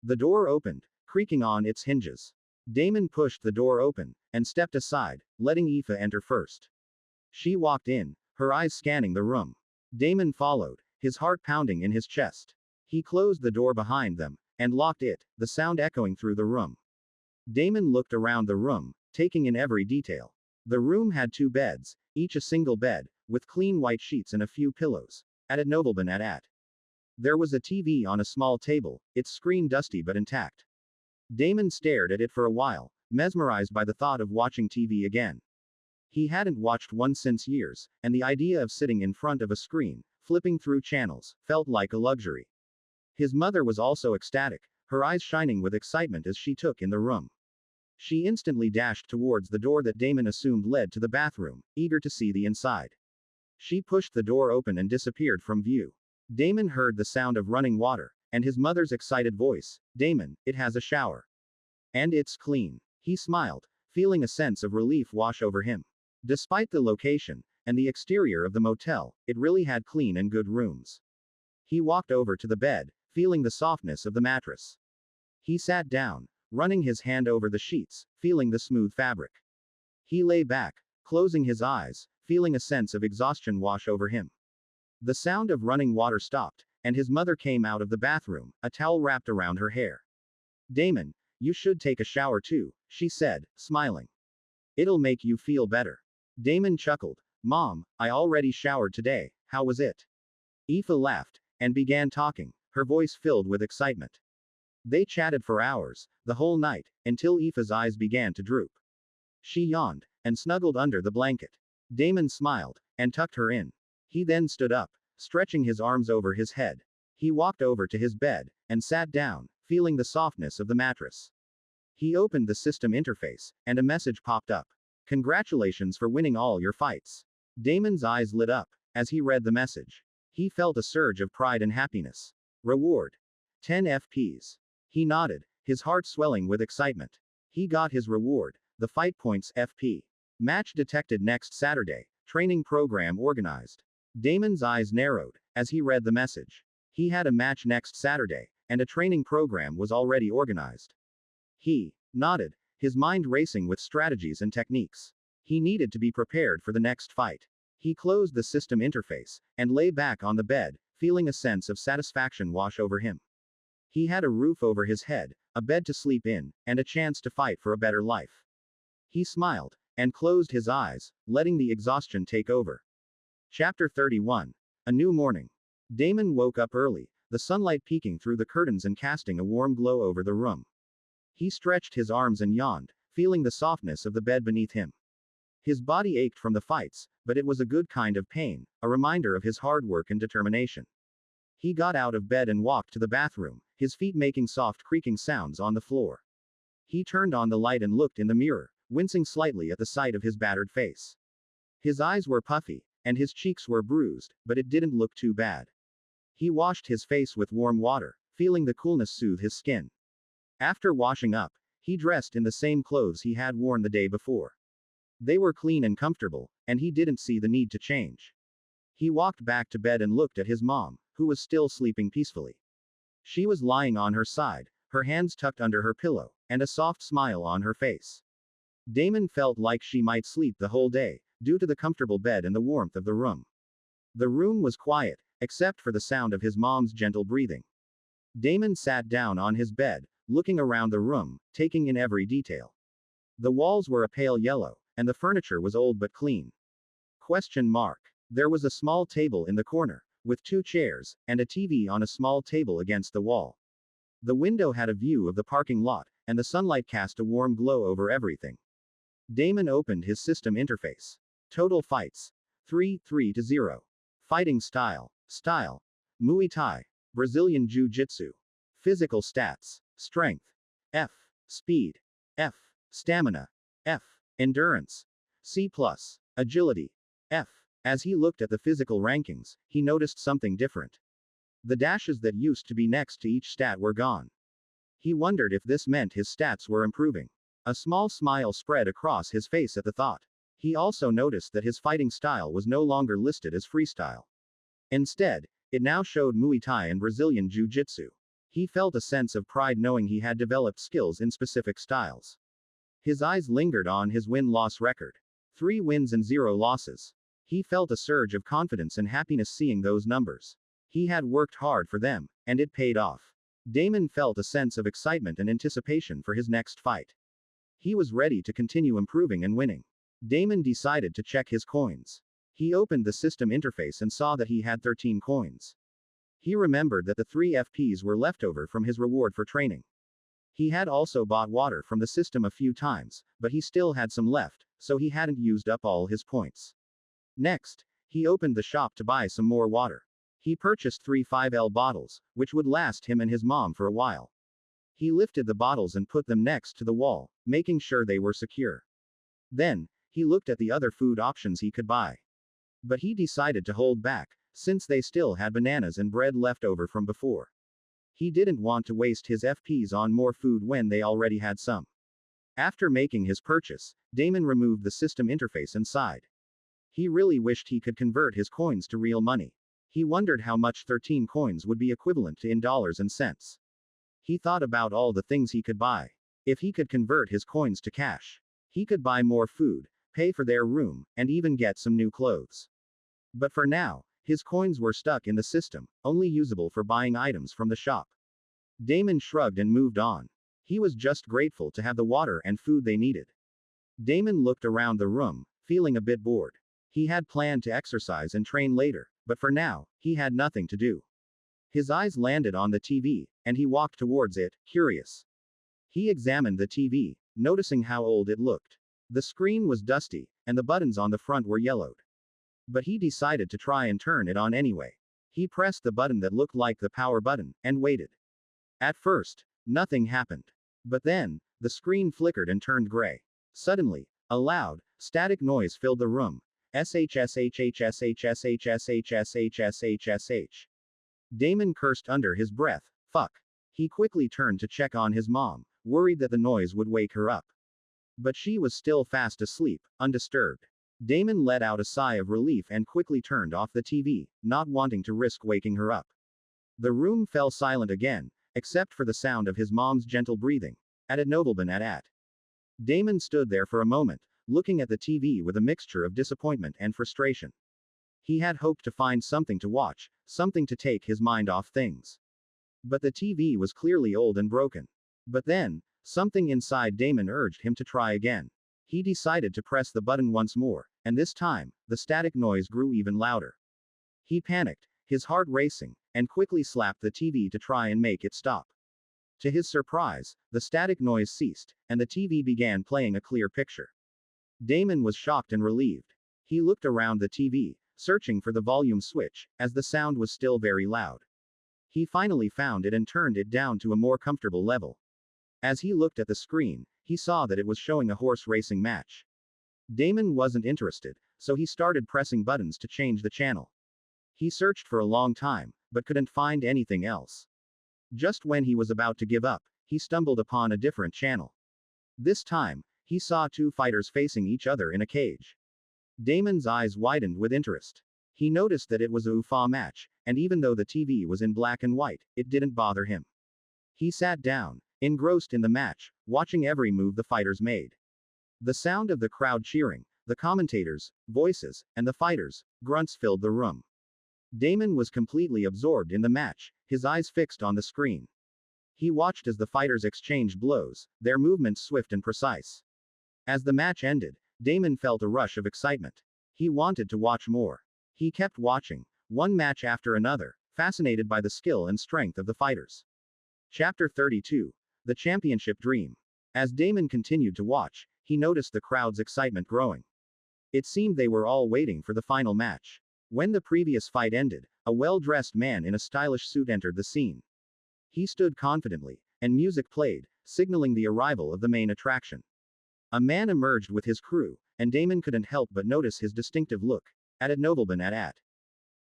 The door opened, creaking on its hinges. Damon pushed the door open, and stepped aside, letting Aoife enter first. She walked in, her eyes scanning the room. Damon followed, his heart pounding in his chest. He closed the door behind them, and locked it, the sound echoing through the room. Damon looked around the room, taking in every detail. The room had 2 beds, each a single bed, with clean white sheets and a few pillows. At Nobleman at. There was a TV on a small table, its screen dusty but intact. Damon stared at it for a while, mesmerized by the thought of watching TV again. He hadn't watched one since years, and the idea of sitting in front of a screen, flipping through channels, felt like a luxury. His mother was also ecstatic, her eyes shining with excitement as she took in the room. She instantly dashed towards the door that Damon assumed led to the bathroom, eager to see the inside. She pushed the door open and disappeared from view. Damon heard the sound of running water, and his mother's excited voice, Damon, it has a shower. And it's clean. He smiled, feeling a sense of relief wash over him. Despite the location, and the exterior of the motel, it really had clean and good rooms. He walked over to the bed, feeling the softness of the mattress. He sat down, running his hand over the sheets, feeling the smooth fabric. He lay back, closing his eyes, feeling a sense of exhaustion wash over him. The sound of running water stopped, and his mother came out of the bathroom, a towel wrapped around her hair. Damon, you should take a shower too, she said, smiling. It'll make you feel better. Damon chuckled. Mom, I already showered today, how was it? Aoife laughed, and began talking, her voice filled with excitement. They chatted for hours, the whole night, until Aoife's eyes began to droop. She yawned, and snuggled under the blanket. Damon smiled, and tucked her in. He then stood up, stretching his arms over his head. He walked over to his bed, and sat down, feeling the softness of the mattress. He opened the system interface, and a message popped up. Congratulations for winning all your fights. Damon's eyes lit up, as he read the message. He felt a surge of pride and happiness. Reward. 10 FPs. He nodded, his heart swelling with excitement. He got his reward, the Fight Points FP. Match detected next Saturday, training program organized. Damon's eyes narrowed, as he read the message. He had a match next Saturday, and a training program was already organized. He nodded, his mind racing with strategies and techniques. He needed to be prepared for the next fight. He closed the system interface, and lay back on the bed, feeling a sense of satisfaction wash over him. He had a roof over his head, a bed to sleep in, and a chance to fight for a better life. He smiled, and closed his eyes, letting the exhaustion take over. Chapter 31. A New Morning. Damon woke up early, the sunlight peeking through the curtains and casting a warm glow over the room. He stretched his arms and yawned, feeling the softness of the bed beneath him. His body ached from the fights, but it was a good kind of pain, a reminder of his hard work and determination. He got out of bed and walked to the bathroom, his feet making soft creaking sounds on the floor. He turned on the light and looked in the mirror, wincing slightly at the sight of his battered face. His eyes were puffy, and his cheeks were bruised, but it didn't look too bad. He washed his face with warm water, feeling the coolness soothe his skin. After washing up, he dressed in the same clothes he had worn the day before. They were clean and comfortable, and he didn't see the need to change. He walked back to bed and looked at his mom, who was still sleeping peacefully. She was lying on her side, her hands tucked under her pillow, and a soft smile on her face. Damon felt like she might sleep the whole day, due to the comfortable bed and the warmth of the room. The room was quiet, except for the sound of his mom's gentle breathing. Damon sat down on his bed, looking around the room, taking in every detail. The walls were a pale yellow, and the furniture was old but clean. There was a small table in the corner, with 2 chairs, and a TV on a small table against the wall. The window had a view of the parking lot, and the sunlight cast a warm glow over everything. Damon opened his system interface. Total fights. 3-0. Fighting style. Muay Thai. Brazilian Jiu-Jitsu. Physical stats. Strength. F. Speed. F. Stamina. F. Endurance. C+. Agility. F. As he looked at the physical rankings, he noticed something different. The dashes that used to be next to each stat were gone. He wondered if this meant his stats were improving. A small smile spread across his face at the thought. He also noticed that his fighting style was no longer listed as freestyle. Instead, it now showed Muay Thai and Brazilian Jiu-Jitsu. He felt a sense of pride knowing he had developed skills in specific styles. His eyes lingered on his win-loss record. 3 wins and 0 losses. He felt a surge of confidence and happiness seeing those numbers. He had worked hard for them, and it paid off. Damon felt a sense of excitement and anticipation for his next fight. He was ready to continue improving and winning. Damon decided to check his coins. He opened the system interface and saw that he had 13 coins. He remembered that the 3 FPs were left over from his reward for training. He had also bought water from the system a few times, but he still had some left, so he hadn't used up all his points. Next, he opened the shop to buy some more water. He purchased 3 5L bottles, which would last him and his mom for a while. He lifted the bottles and put them next to the wall, making sure they were secure. Then, he looked at the other food options he could buy. But he decided to hold back, since they still had bananas and bread left over from before. He didn't want to waste his FPs on more food when they already had some. After making his purchase, Damon removed the system interface and sighed. He really wished he could convert his coins to real money. He wondered how much 13 coins would be equivalent to in dollars and cents. He thought about all the things he could buy. If he could convert his coins to cash, he could buy more food, pay for their room, and even get some new clothes. But for now, his coins were stuck in the system, only usable for buying items from the shop. Damon shrugged and moved on. He was just grateful to have the water and food they needed. Damon looked around the room, feeling a bit bored. He had planned to exercise and train later, but for now, he had nothing to do. His eyes landed on the TV, and he walked towards it, curious. He examined the TV, noticing how old it looked. The screen was dusty, and the buttons on the front were yellowed. But he decided to try and turn it on anyway. He pressed the button that looked like the power button, and waited. At first, nothing happened. But then, the screen flickered and turned gray. Suddenly, a loud, static noise filled the room. SHSHHSHSHSHSHSHSH. Damon cursed under his breath. Fuck. He quickly turned to check on his mom, worried that the noise would wake her up. But she was still fast asleep, undisturbed. Damon let out a sigh of relief and quickly turned off the TV, not wanting to risk waking her up. The room fell silent again, except for the sound of his mom's gentle breathing. At. Damon stood there for a moment, looking at the TV with a mixture of disappointment and frustration. He had hoped to find something to watch, something to take his mind off things. But the TV was clearly old and broken. But then, something inside Damon urged him to try again. He decided to press the button once more, and this time, the static noise grew even louder. He panicked, his heart racing, and quickly slapped the TV to try and make it stop. To his surprise, the static noise ceased, and the TV began playing a clear picture. Damon was shocked and relieved. He looked around the TV, searching for the volume switch, as the sound was still very loud. He finally found it and turned it down to a more comfortable level. As he looked at the screen, he saw that it was showing a horse racing match. Damon wasn't interested, so he started pressing buttons to change the channel. He searched for a long time, but couldn't find anything else. Just when he was about to give up, he stumbled upon a different channel. This time, he saw two fighters facing each other in a cage. Damon's eyes widened with interest. He noticed that it was a UFA match, and even though the TV was in black and white, it didn't bother him. He sat down, engrossed in the match, watching every move the fighters made. The sound of the crowd cheering, the commentators' voices, and the fighters' grunts filled the room. Damon was completely absorbed in the match, his eyes fixed on the screen. He watched as the fighters exchanged blows, their movements swift and precise. As the match ended, Damon felt a rush of excitement. He wanted to watch more. He kept watching, one match after another, fascinated by the skill and strength of the fighters. Chapter 32. The Championship Dream. As Damon continued to watch, he noticed the crowd's excitement growing. It seemed they were all waiting for the final match. When the previous fight ended, a well-dressed man in a stylish suit entered the scene. He stood confidently, and music played, signaling the arrival of the main attraction. A man emerged with his crew, and Damon couldn't help but notice his distinctive look. At Novelban at.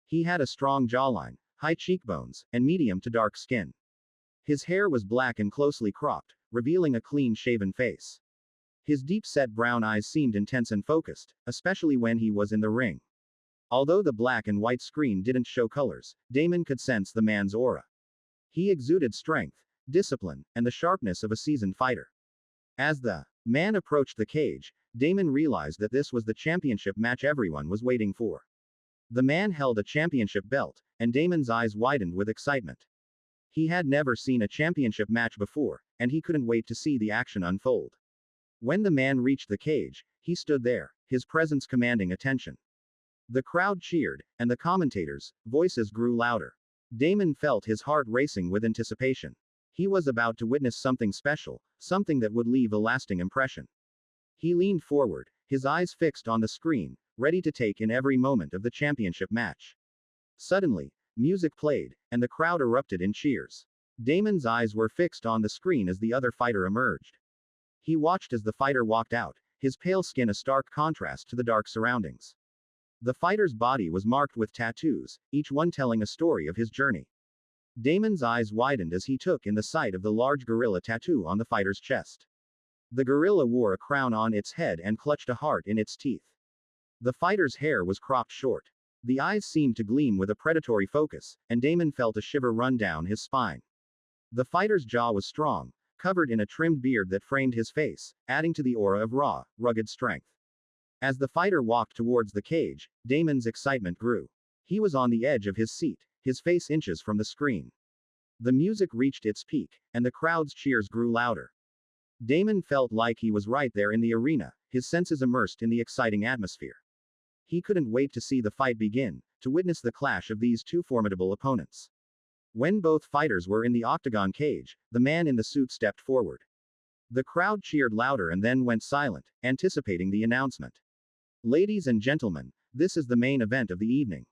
He had a strong jawline, high cheekbones, and medium to dark skin. His hair was black and closely cropped, revealing a clean-shaven face. His deep-set brown eyes seemed intense and focused, especially when he was in the ring. Although the black and white screen didn't show colors, Damon could sense the man's aura. He exuded strength, discipline, and the sharpness of a seasoned fighter. As the man approached the cage, Damon realized that this was the championship match everyone was waiting for. The man held a championship belt, and Damon's eyes widened with excitement. He had never seen a championship match before, and he couldn't wait to see the action unfold. When the man reached the cage, he stood there, his presence commanding attention. The crowd cheered, and the commentators' voices grew louder. Damon felt his heart racing with anticipation. He was about to witness something special, something that would leave a lasting impression. He leaned forward, his eyes fixed on the screen, ready to take in every moment of the championship match. Suddenly, music played, and the crowd erupted in cheers. Damon's eyes were fixed on the screen as the other fighter emerged. He watched as the fighter walked out, his pale skin a stark contrast to the dark surroundings. The fighter's body was marked with tattoos, each one telling a story of his journey. Damon's eyes widened as he took in the sight of the large gorilla tattoo on the fighter's chest. The gorilla wore a crown on its head and clutched a heart in its teeth. The fighter's hair was cropped short. The eyes seemed to gleam with a predatory focus, and Damon felt a shiver run down his spine. The fighter's jaw was strong, covered in a trimmed beard that framed his face, adding to the aura of raw, rugged strength. As the fighter walked towards the cage, Damon's excitement grew. He was on the edge of his seat, his face inches from the screen. The music reached its peak, and the crowd's cheers grew louder. Damon felt like he was right there in the arena, his senses immersed in the exciting atmosphere. He couldn't wait to see the fight begin, to witness the clash of these two formidable opponents. When both fighters were in the octagon cage, the man in the suit stepped forward. The crowd cheered louder and then went silent, anticipating the announcement. Ladies and gentlemen, this is the main event of the evening.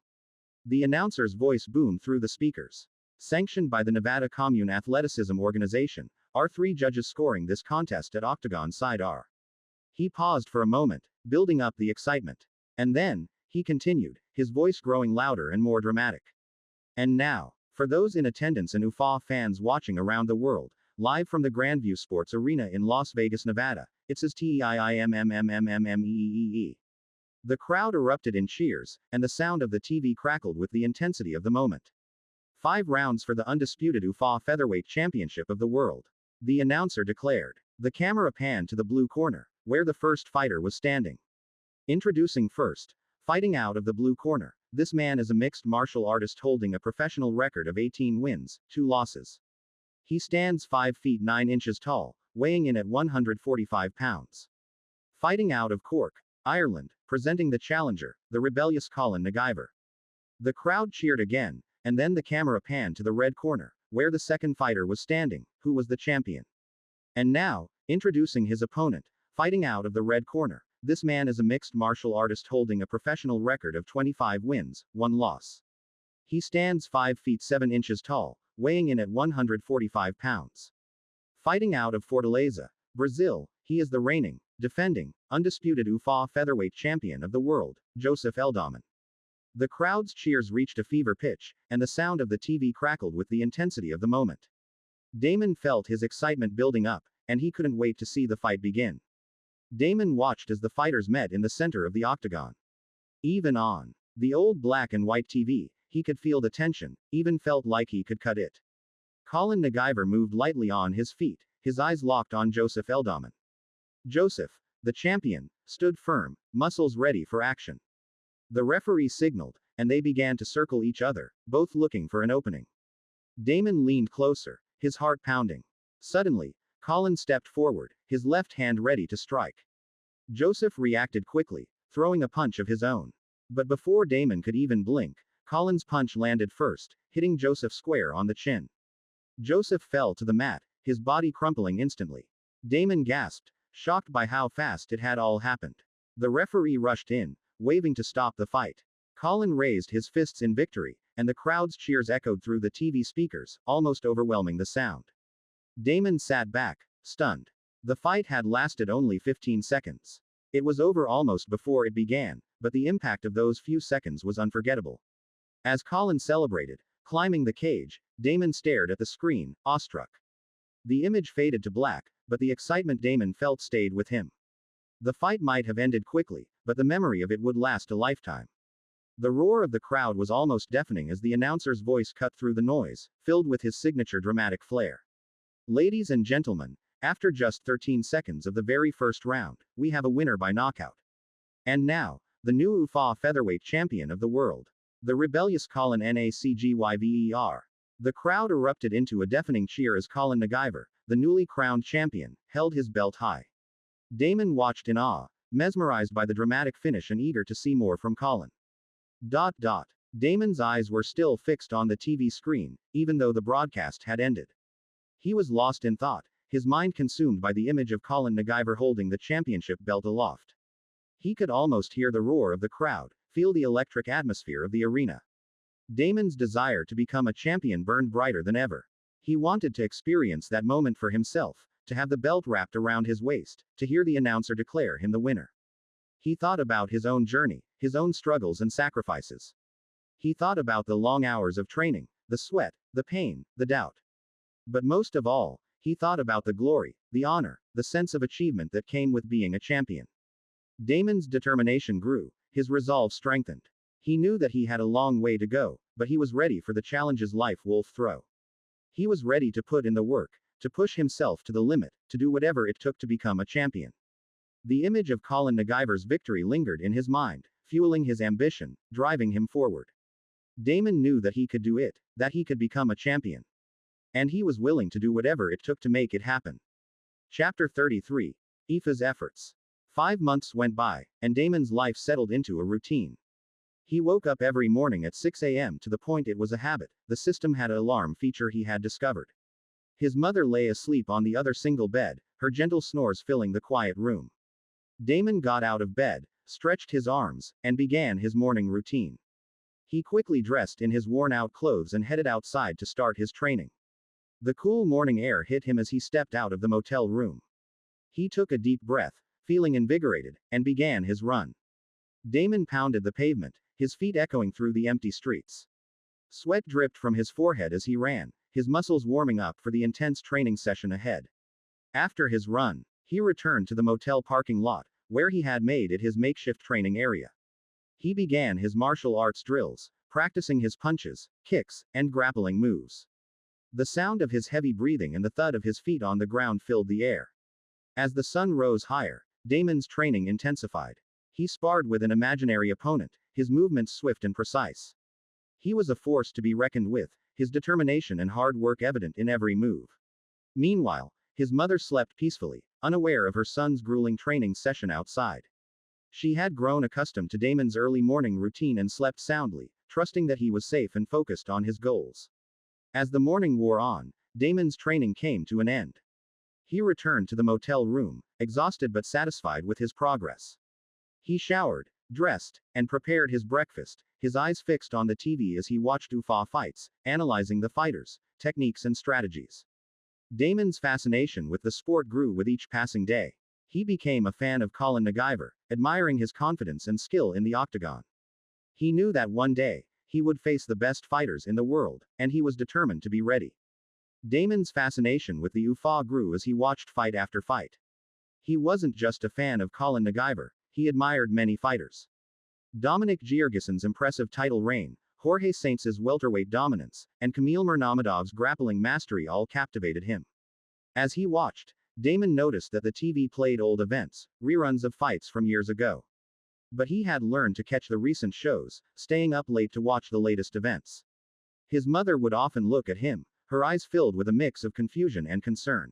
The announcer's voice boomed through the speakers. Sanctioned by the Nevada Commune Athleticism Organization, are 3 judges scoring this contest at Octagon Side R. He paused for a moment, building up the excitement. And then, he continued, his voice growing louder and more dramatic. And now, for those in attendance and UFA fans watching around the world, live from the Grandview Sports Arena in Las Vegas, Nevada, it says TEIIMMMMMEEE. The crowd erupted in cheers, and the sound of the TV crackled with the intensity of the moment. 5 rounds for the undisputed UFA Featherweight Championship of the world. The announcer declared. The camera panned to the blue corner, where the first fighter was standing. Introducing first, fighting out of the blue corner, this man is a mixed martial artist holding a professional record of 18 wins, 2 losses. He stands 5 feet 9 inches tall, weighing in at 145 pounds. Fighting out of Cork, Ireland, presenting the challenger, the rebellious Colin McIver. The crowd cheered again, and then the camera panned to the red corner, where the second fighter was standing, who was the champion. And now, introducing his opponent, fighting out of the red corner, this man is a mixed martial artist holding a professional record of 25 wins, 1 loss. He stands 5 feet 7 inches tall, weighing in at 145 pounds. Fighting out of Fortaleza, Brazil, he is the reigning, defending, undisputed UFA featherweight champion of the world, Joseph Eldaman. The crowd's cheers reached a fever pitch, and the sound of the TV crackled with the intensity of the moment. Damon felt his excitement building up, and he couldn't wait to see the fight begin. Damon watched as the fighters met in the center of the octagon. Even on the old black and white TV, he could feel the tension, even felt like he could cut it. Colin McIver moved lightly on his feet, his eyes locked on Joseph Eldaman. Joseph, the champion, stood firm, muscles ready for action. The referee signaled, and they began to circle each other, both looking for an opening. Damon leaned closer, his heart pounding. Suddenly, Colin stepped forward, his left hand ready to strike. Joseph reacted quickly, throwing a punch of his own. But before Damon could even blink, Colin's punch landed first, hitting Joseph square on the chin. Joseph fell to the mat, his body crumpling instantly. Damon gasped, shocked by how fast it had all happened. The referee rushed in, waving to stop the fight. Colin raised his fists in victory, and the crowd's cheers echoed through the TV speakers, almost overwhelming the sound. Damon sat back, stunned. The fight had lasted only 15 seconds. It was over almost before it began, but the impact of those few seconds was unforgettable. As Colin celebrated, climbing the cage, Damon stared at the screen, awestruck. The image faded to black, but the excitement Damon felt stayed with him. The fight might have ended quickly, but the memory of it would last a lifetime. The roar of the crowd was almost deafening as the announcer's voice cut through the noise, filled with his signature dramatic flair. Ladies and gentlemen, after just 13 seconds of the very first round, we have a winner by knockout. And now, the new UFA featherweight champion of the world. The rebellious Colin McIver. The crowd erupted into a deafening cheer as Colin McIver, the newly crowned champion, held his belt high. Damon watched in awe, mesmerized by the dramatic finish and eager to see more from Colin. Damon's eyes were still fixed on the TV screen, even though the broadcast had ended. He was lost in thought, his mind consumed by the image of Colin McIver holding the championship belt aloft. He could almost hear the roar of the crowd, feel the electric atmosphere of the arena. Damon's desire to become a champion burned brighter than ever. He wanted to experience that moment for himself, to have the belt wrapped around his waist, to hear the announcer declare him the winner. He thought about his own journey, his own struggles and sacrifices. He thought about the long hours of training, the sweat, the pain, the doubt. But most of all, he thought about the glory, the honor, the sense of achievement that came with being a champion. Damon's determination grew, his resolve strengthened. He knew that he had a long way to go, but he was ready for the challenges life would throw. He was ready to put in the work, to push himself to the limit, to do whatever it took to become a champion. The image of Colin McIver's victory lingered in his mind, fueling his ambition, driving him forward. Damon knew that he could do it, that he could become a champion. And he was willing to do whatever it took to make it happen. Chapter 33. Aoife's efforts. 5 months went by, and Damon's life settled into a routine. He woke up every morning at 6 a.m. to the point it was a habit. The system had an alarm feature he had discovered. His mother lay asleep on the other single bed, her gentle snores filling the quiet room. Damon got out of bed, stretched his arms, and began his morning routine. He quickly dressed in his worn-out clothes and headed outside to start his training. The cool morning air hit him as he stepped out of the motel room. He took a deep breath, feeling invigorated, and began his run. Damon pounded the pavement, his feet echoing through the empty streets. Sweat dripped from his forehead as he ran, his muscles warming up for the intense training session ahead. After his run, he returned to the motel parking lot, where he had made it his makeshift training area. He began his martial arts drills, practicing his punches, kicks, and grappling moves. The sound of his heavy breathing and the thud of his feet on the ground filled the air. As the sun rose higher, Damon's training intensified. He sparred with an imaginary opponent, his movements swift and precise. He was a force to be reckoned with, his determination and hard work evident in every move. Meanwhile, his mother slept peacefully, unaware of her son's grueling training session outside. She had grown accustomed to Damon's early morning routine and slept soundly, trusting that he was safe and focused on his goals. As the morning wore on, Damon's training came to an end. He returned to the motel room, exhausted but satisfied with his progress. He showered, dressed, and prepared his breakfast, his eyes fixed on the TV as he watched UFA fights, analyzing the fighters, techniques and strategies. Damon's fascination with the sport grew with each passing day. He became a fan of Colin McIver, admiring his confidence and skill in the octagon. He knew that one day, he would face the best fighters in the world, and he was determined to be ready. Damon's fascination with the UFA grew as he watched fight after fight. He wasn't just a fan of Colin McIver, he admired many fighters. Dominic Giorgison's impressive title reign, Jorge Sainz's welterweight dominance, and Kamil Nurmagomedov's grappling mastery all captivated him. As he watched, Damon noticed that the TV played old events, reruns of fights from years ago. But he had learned to catch the recent shows, staying up late to watch the latest events. His mother would often look at him, her eyes filled with a mix of confusion and concern.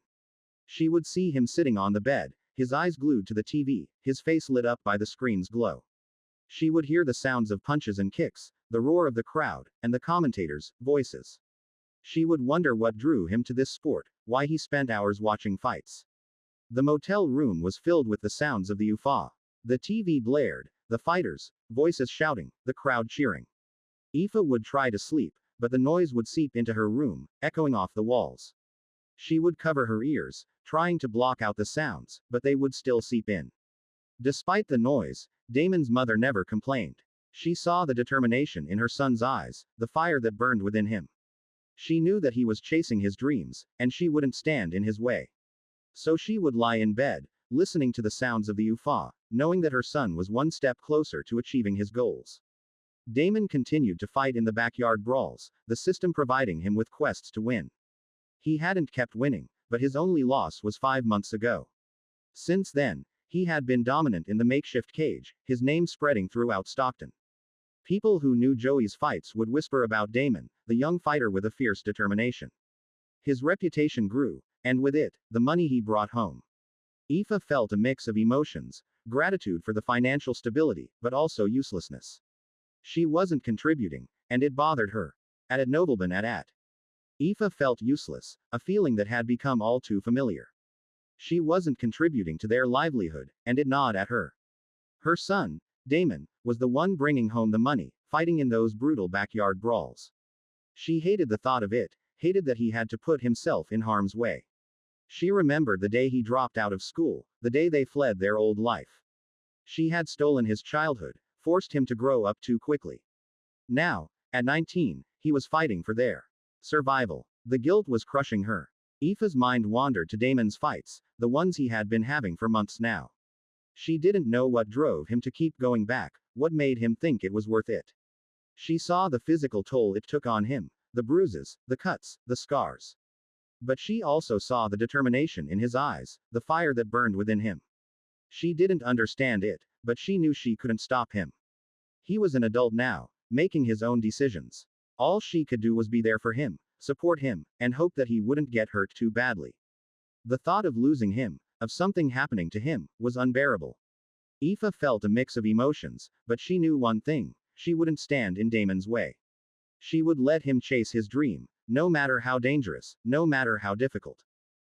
She would see him sitting on the bed, his eyes glued to the TV, his face lit up by the screen's glow. She would hear the sounds of punches and kicks, the roar of the crowd, and the commentators' voices. She would wonder what drew him to this sport, why he spent hours watching fights. The motel room was filled with the sounds of the UFA. The TV blared, the fighters' voices shouting, the crowd cheering. Aoife would try to sleep, but the noise would seep into her room, echoing off the walls. She would cover her ears, trying to block out the sounds, but they would still seep in. Despite the noise, Damon's mother never complained. She saw the determination in her son's eyes, the fire that burned within him. She knew that he was chasing his dreams, and she wouldn't stand in his way. So she would lie in bed, listening to the sounds of the UFA, knowing that her son was one step closer to achieving his goals. Damon continued to fight in the backyard brawls, the system providing him with quests to win. He hadn't kept winning, but his only loss was 5 months ago. Since then, he had been dominant in the makeshift cage, his name spreading throughout Stockton. People who knew Joey's fights would whisper about Damon, the young fighter with a fierce determination. His reputation grew, and with it, the money he brought home. Aoife felt a mix of emotions, gratitude for the financial stability, but also uselessness. She wasn't contributing, and it bothered her. At Nobleman at. Aoife felt useless, a feeling that had become all too familiar. She wasn't contributing to their livelihood, and it gnawed at her. Her son, Damon, was the one bringing home the money, fighting in those brutal backyard brawls. She hated the thought of it, hated that he had to put himself in harm's way. She remembered the day he dropped out of school, the day they fled their old life. She had stolen his childhood, forced him to grow up too quickly. Now, at 19, he was fighting for their survival. The guilt was crushing her. Aoife's mind wandered to Damon's fights, the ones he had been having for months now. She didn't know what drove him to keep going back, what made him think it was worth it. She saw the physical toll it took on him, the bruises, the cuts, the scars. But she also saw the determination in his eyes, the fire that burned within him. She didn't understand it, but she knew she couldn't stop him. He was an adult now, making his own decisions. All she could do was be there for him, support him, and hope that he wouldn't get hurt too badly. The thought of losing him, of something happening to him, was unbearable. Aoife felt a mix of emotions, but she knew one thing, she wouldn't stand in Damon's way. She would let him chase his dream, no matter how dangerous, no matter how difficult.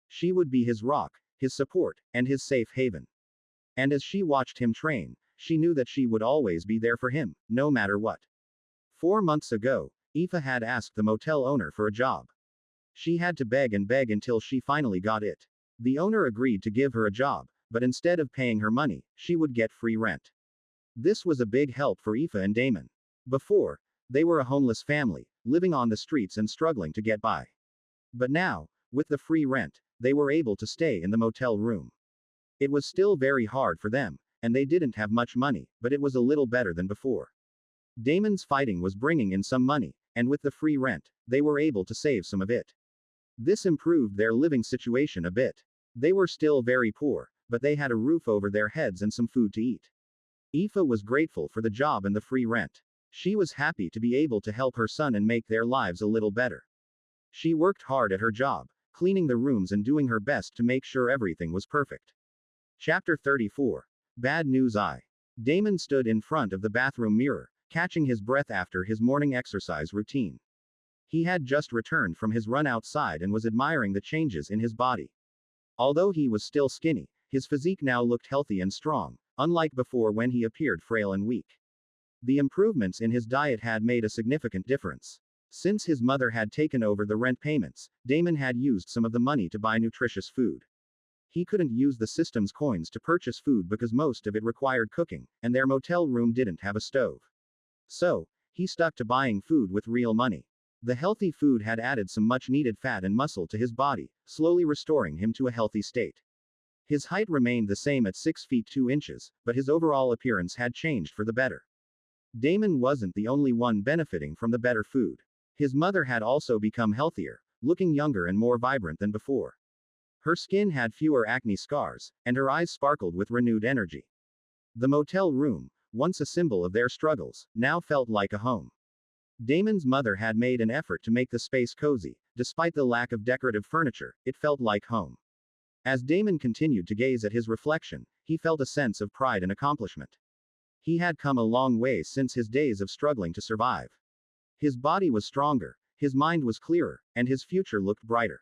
She would be his rock, his support, and his safe haven. And as she watched him train, she knew that she would always be there for him, no matter what. 4 months ago, Aoife had asked the motel owner for a job. She had to beg and beg until she finally got it. The owner agreed to give her a job, but instead of paying her money, she would get free rent. This was a big help for Aoife and Damon. Before, they were a homeless family, living on the streets and struggling to get by. But now, with the free rent, they were able to stay in the motel room. It was still very hard for them, and they didn't have much money, but it was a little better than before. Damon's fighting was bringing in some money, and with the free rent, they were able to save some of it. This improved their living situation a bit. They were still very poor, but they had a roof over their heads and some food to eat. Aoife was grateful for the job and the free rent. She was happy to be able to help her son and make their lives a little better. She worked hard at her job, cleaning the rooms and doing her best to make sure everything was perfect. Chapter 34. Bad News I. Damon stood in front of the bathroom mirror, catching his breath after his morning exercise routine. He had just returned from his run outside and was admiring the changes in his body. Although he was still skinny, his physique now looked healthy and strong, unlike before when he appeared frail and weak. The improvements in his diet had made a significant difference. Since his mother had taken over the rent payments, Damon had used some of the money to buy nutritious food. He couldn't use the system's coins to purchase food because most of it required cooking, and their motel room didn't have a stove. So, he stuck to buying food with real money. The healthy food had added some much-needed fat and muscle to his body, slowly restoring him to a healthy state. His height remained the same at 6 feet 2 inches, but his overall appearance had changed for the better. Damon wasn't the only one benefiting from the better food. His mother had also become healthier, looking younger and more vibrant than before. Her skin had fewer acne scars, and her eyes sparkled with renewed energy. The motel room, once a symbol of their struggles, now felt like a home. Damon's mother had made an effort to make the space cozy. Despite the lack of decorative furniture, it felt like home. As Damon continued to gaze at his reflection, he felt a sense of pride and accomplishment. He had come a long way since his days of struggling to survive. His body was stronger, his mind was clearer, and his future looked brighter.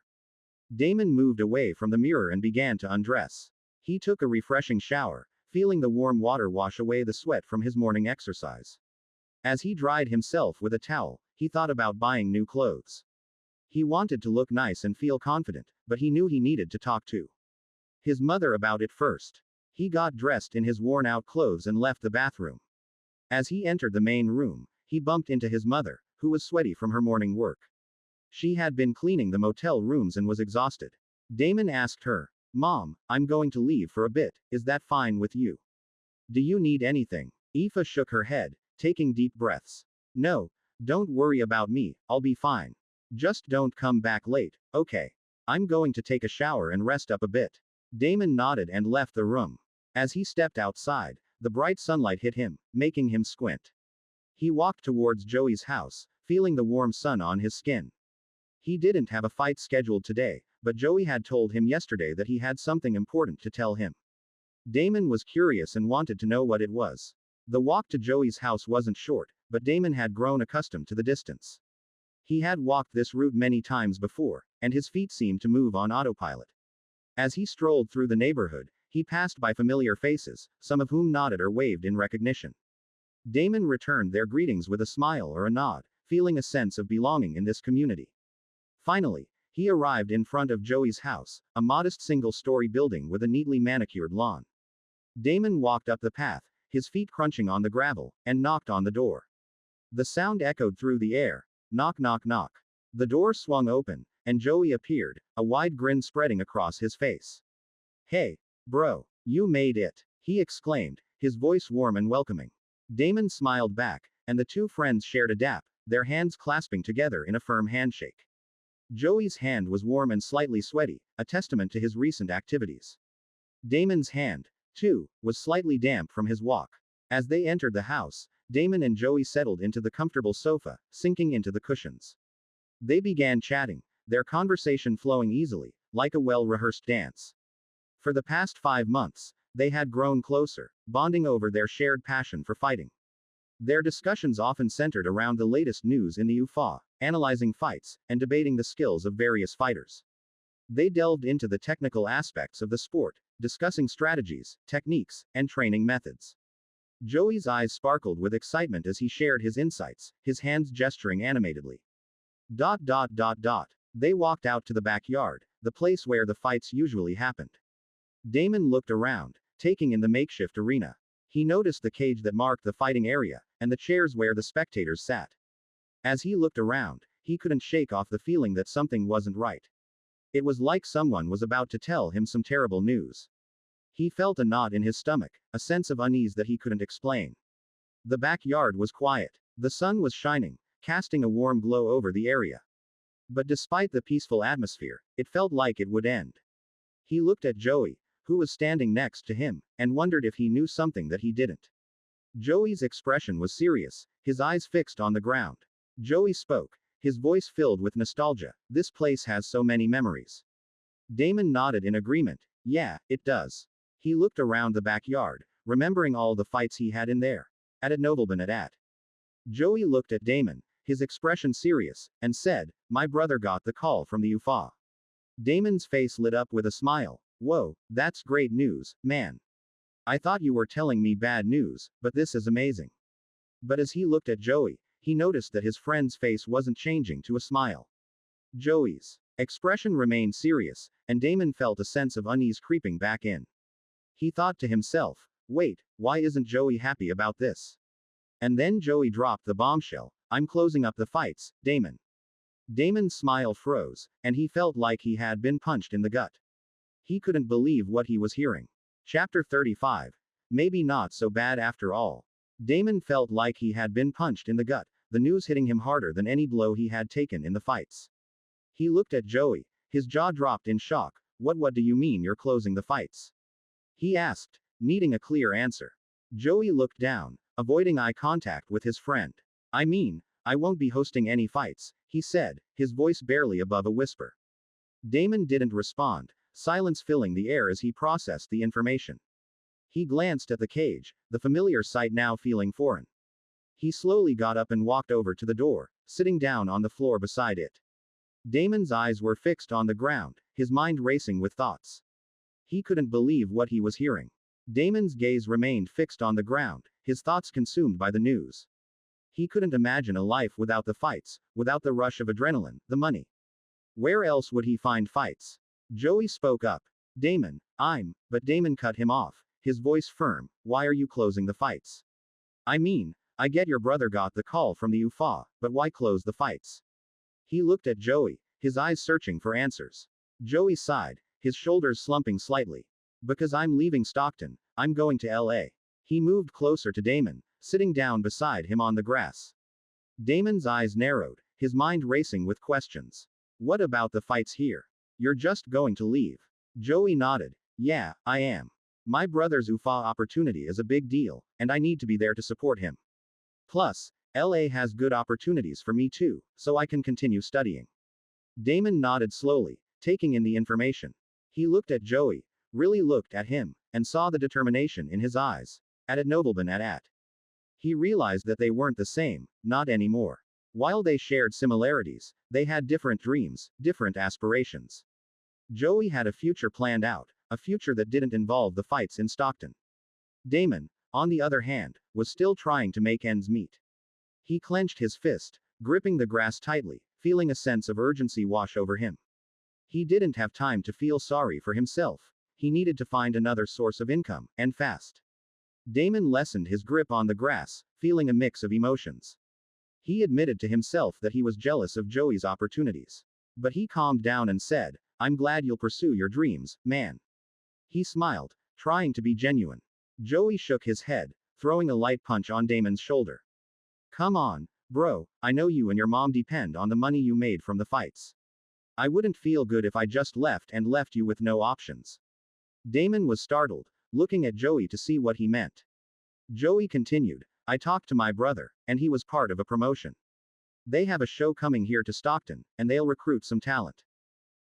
Damon moved away from the mirror and began to undress. He took a refreshing shower, feeling the warm water wash away the sweat from his morning exercise. As he dried himself with a towel, he thought about buying new clothes. He wanted to look nice and feel confident, but he knew he needed to talk to his mother about it first. He got dressed in his worn-out clothes and left the bathroom. As he entered the main room, he bumped into his mother, who was sweaty from her morning work. She had been cleaning the motel rooms and was exhausted. Damon asked her, "Mom, I'm going to leave for a bit, is that fine with you? Do you need anything?" Aoife shook her head, taking deep breaths. "No, don't worry about me, I'll be fine. Just don't come back late, okay? I'm going to take a shower and rest up a bit." Damon nodded and left the room. As he stepped outside, the bright sunlight hit him, making him squint. He walked towards Joey's house, feeling the warm sun on his skin. He didn't have a fight scheduled today, but Joey had told him yesterday that he had something important to tell him. Damon was curious and wanted to know what it was. The walk to Joey's house wasn't short, but Damon had grown accustomed to the distance. He had walked this route many times before, and his feet seemed to move on autopilot. As he strolled through the neighborhood, he passed by familiar faces, some of whom nodded or waved in recognition. Damon returned their greetings with a smile or a nod, feeling a sense of belonging in this community. Finally, he arrived in front of Joey's house, a modest single-story building with a neatly manicured lawn. Damon walked up the path, his feet crunching on the gravel, and knocked on the door. The sound echoed through the air. Knock, knock, knock. The door swung open, and Joey appeared, a wide grin spreading across his face. "Hey, bro, you made it," he exclaimed, his voice warm and welcoming. Damon smiled back, and the two friends shared a dap, their hands clasping together in a firm handshake. Joey's hand was warm and slightly sweaty, a testament to his recent activities. Damon's hand, too, was slightly damp from his walk. As they entered the house, Damon and Joey settled into the comfortable sofa, sinking into the cushions. They began chatting, their conversation flowing easily, like a well-rehearsed dance. For the past 5 months, they had grown closer, bonding over their shared passion for fighting. Their discussions often centered around the latest news in the UFA, analyzing fights, and debating the skills of various fighters. They delved into the technical aspects of the sport, discussing strategies, techniques, and training methods. Joey's eyes sparkled with excitement as he shared his insights, his hands gesturing animatedly. They walked out to the backyard, the place where the fights usually happened. Damon looked around, taking in the makeshift arena. He noticed the cage that marked the fighting area, and the chairs where the spectators sat. As he looked around, he couldn't shake off the feeling that something wasn't right. It was like someone was about to tell him some terrible news. He felt a knot in his stomach, a sense of unease that he couldn't explain. The backyard was quiet. The sun was shining, casting a warm glow over the area. But despite the peaceful atmosphere, it felt like it would end. He looked at Joey, who was standing next to him, and wondered if he knew something that he didn't. Joey's expression was serious, his eyes fixed on the ground. Joey spoke, his voice filled with nostalgia. This place has so many memories. Damon nodded in agreement. Yeah, it does. He looked around the backyard, remembering all the fights he had in there. At Novelban at. Joey looked at Damon, his expression serious, and said, "My brother got the call from the UFA." Damon's face lit up with a smile. "Whoa, that's great news, man. I thought you were telling me bad news, but this is amazing." But as he looked at Joey, he noticed that his friend's face wasn't changing to a smile. Joey's expression remained serious, and Damon felt a sense of unease creeping back in. He thought to himself, wait, why isn't Joey happy about this? And then Joey dropped the bombshell, "I'm closing up the fights, Damon." Damon's smile froze, and he felt like he had been punched in the gut. He couldn't believe what he was hearing. Chapter 35. Maybe not so bad after all. Damon felt like he had been punched in the gut, the news hitting him harder than any blow he had taken in the fights. He looked at Joey, his jaw dropped in shock. What do you mean you're closing the fights?" he asked, needing a clear answer. Joey looked down, avoiding eye contact with his friend. "I mean, I won't be hosting any fights," he said, his voice barely above a whisper. Damon didn't respond, silence filling the air as he processed the information. He glanced at the cage, the familiar sight now feeling foreign. He slowly got up and walked over to the door, sitting down on the floor beside it. Damon's eyes were fixed on the ground, his mind racing with thoughts. He couldn't believe what he was hearing. Damon's gaze remained fixed on the ground, his thoughts consumed by the news. He couldn't imagine a life without the fights, without the rush of adrenaline, the money. Where else would he find fights? Joey spoke up. "Damon, but Damon cut him off, his voice firm. "Why are you closing the fights? I mean, I get your brother got the call from the UFA, but why close the fights?" He looked at Joey, his eyes searching for answers. Joey sighed, his shoulders slumping slightly. "Because I'm leaving Stockton, I'm going to LA. He moved closer to Damon, sitting down beside him on the grass. Damon's eyes narrowed, his mind racing with questions. "What about the fights here? You're just going to leave?" Joey nodded. "Yeah, I am. My brother's UFA opportunity is a big deal, and I need to be there to support him. Plus, LA has good opportunities for me too, so I can continue studying." Damon nodded slowly, taking in the information. He looked at Joey, really looked at him, and saw the determination in his eyes. At Novelban at. He realized that they weren't the same, not anymore. While they shared similarities, they had different dreams, different aspirations. Joey had a future planned out, a future that didn't involve the fights in Stockton. Damon, on the other hand, was still trying to make ends meet. He clenched his fist, gripping the grass tightly, feeling a sense of urgency wash over him. He didn't have time to feel sorry for himself. He needed to find another source of income, and fast. Damon lessened his grip on the grass, feeling a mix of emotions. He admitted to himself that he was jealous of Joey's opportunities. But he calmed down and said, "I'm glad you'll pursue your dreams, man." He smiled, trying to be genuine. Joey shook his head, throwing a light punch on Damon's shoulder. "Come on, bro, I know you and your mom depend on the money you made from the fights. I wouldn't feel good if I just left you with no options." Damon was startled, looking at Joey to see what he meant. Joey continued, "I talked to my brother, and he was part of a promotion. They have a show coming here to Stockton, and they'll recruit some talent.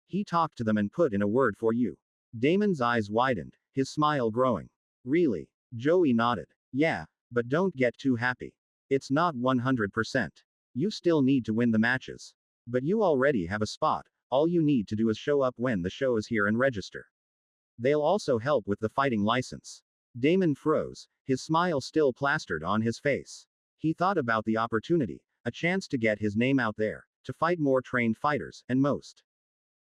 He talked to them and put in a word for you." Damon's eyes widened, his smile growing. "Really?" Joey nodded. "Yeah, but don't get too happy. It's not 100%. You still need to win the matches. But you already have a spot, all you need to do is show up when the show is here and register. They'll also help with the fighting license." Damon froze, his smile still plastered on his face. He thought about the opportunity, a chance to get his name out there, to fight more trained fighters, and most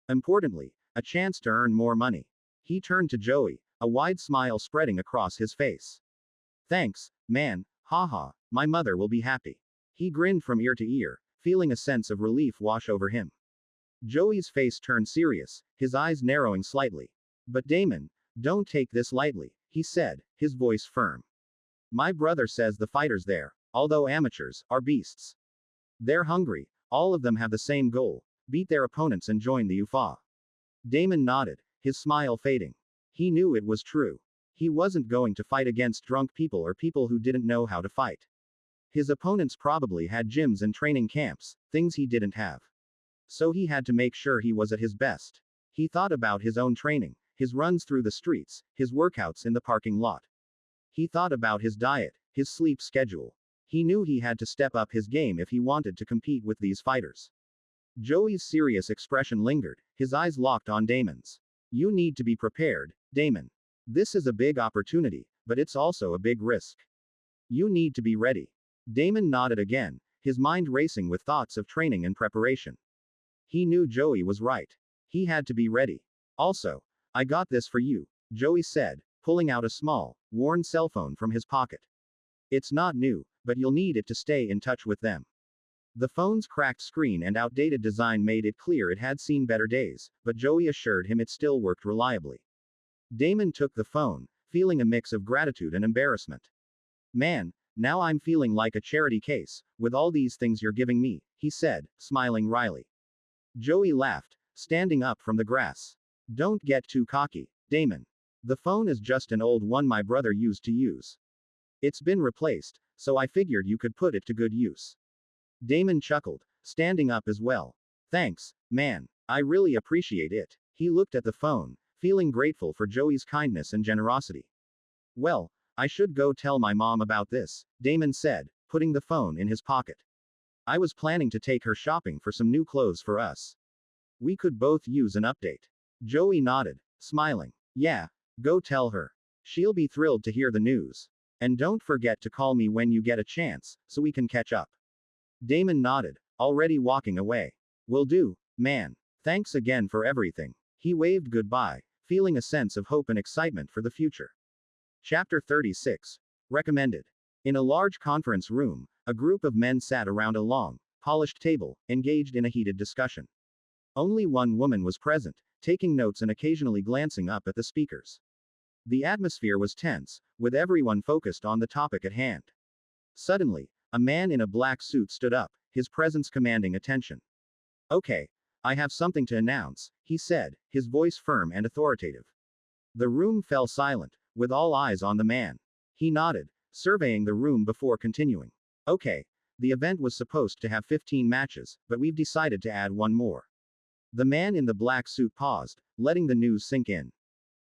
importantly, a chance to earn more money. He turned to Joey, a wide smile spreading across his face. "Thanks, man, haha, my mother will be happy." He grinned from ear to ear, feeling a sense of relief wash over him. Joey's face turned serious, his eyes narrowing slightly. "But Damon, don't take this lightly," he said, his voice firm. "My brother says the fighters there, although amateurs, are beasts. They're hungry, all of them have the same goal, beat their opponents and join the UFA." Damon nodded, his smile fading. He knew it was true. He wasn't going to fight against drunk people or people who didn't know how to fight. His opponents probably had gyms and training camps, things he didn't have. So he had to make sure he was at his best. He thought about his own training, his runs through the streets, his workouts in the parking lot. He thought about his diet, his sleep schedule. He knew he had to step up his game if he wanted to compete with these fighters. Joey's serious expression lingered, his eyes locked on Damon's. You need to be prepared, Damon. This is a big opportunity, but it's also a big risk. You need to be ready. Damon nodded again, his mind racing with thoughts of training and preparation. He knew Joey was right. He had to be ready. Also, I got this for you, Joey said, pulling out a small, worn cell phone from his pocket. It's not new, but you'll need it to stay in touch with them. The phone's cracked screen and outdated design made it clear it had seen better days, but Joey assured him it still worked reliably. Damon took the phone, feeling a mix of gratitude and embarrassment. Man, now I'm feeling like a charity case, with all these things you're giving me, he said, smiling wryly. Joey laughed, standing up from the grass. Don't get too cocky, Damon. The phone is just an old one my brother used to use. It's been replaced, so I figured you could put it to good use. Damon chuckled, standing up as well. Thanks, man. I really appreciate it. He looked at the phone, feeling grateful for Joey's kindness and generosity. Well, I should go tell my mom about this, Damon said, putting the phone in his pocket. I was planning to take her shopping for some new clothes for us. We could both use an update. Joey nodded, smiling. Yeah, go tell her. She'll be thrilled to hear the news. And don't forget to call me when you get a chance, so we can catch up. Damon nodded, already walking away. Will do, man. Thanks again for everything. He waved goodbye, feeling a sense of hope and excitement for the future. Chapter 36. Recommended. In a large conference room, a group of men sat around a long, polished table, engaged in a heated discussion. Only one woman was present, taking notes and occasionally glancing up at the speakers. The atmosphere was tense, with everyone focused on the topic at hand. Suddenly, a man in a black suit stood up, his presence commanding attention. Okay, I have something to announce, he said, his voice firm and authoritative. The room fell silent, with all eyes on the man. He nodded, surveying the room before continuing. Okay, the event was supposed to have 15 matches, but we've decided to add one more. The man in the black suit paused, letting the news sink in.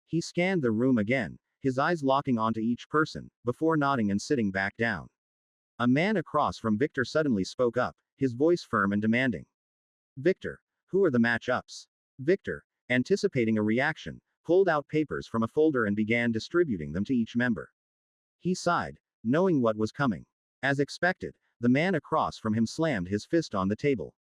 He scanned the room again, his eyes locking onto each person, before nodding and sitting back down. A man across from Victor suddenly spoke up, his voice firm and demanding. Victor, who are the matchups? Victor, anticipating a reaction, pulled out papers from a folder and began distributing them to each member. He sighed, knowing what was coming. As expected, the man across from him slammed his fist on the table.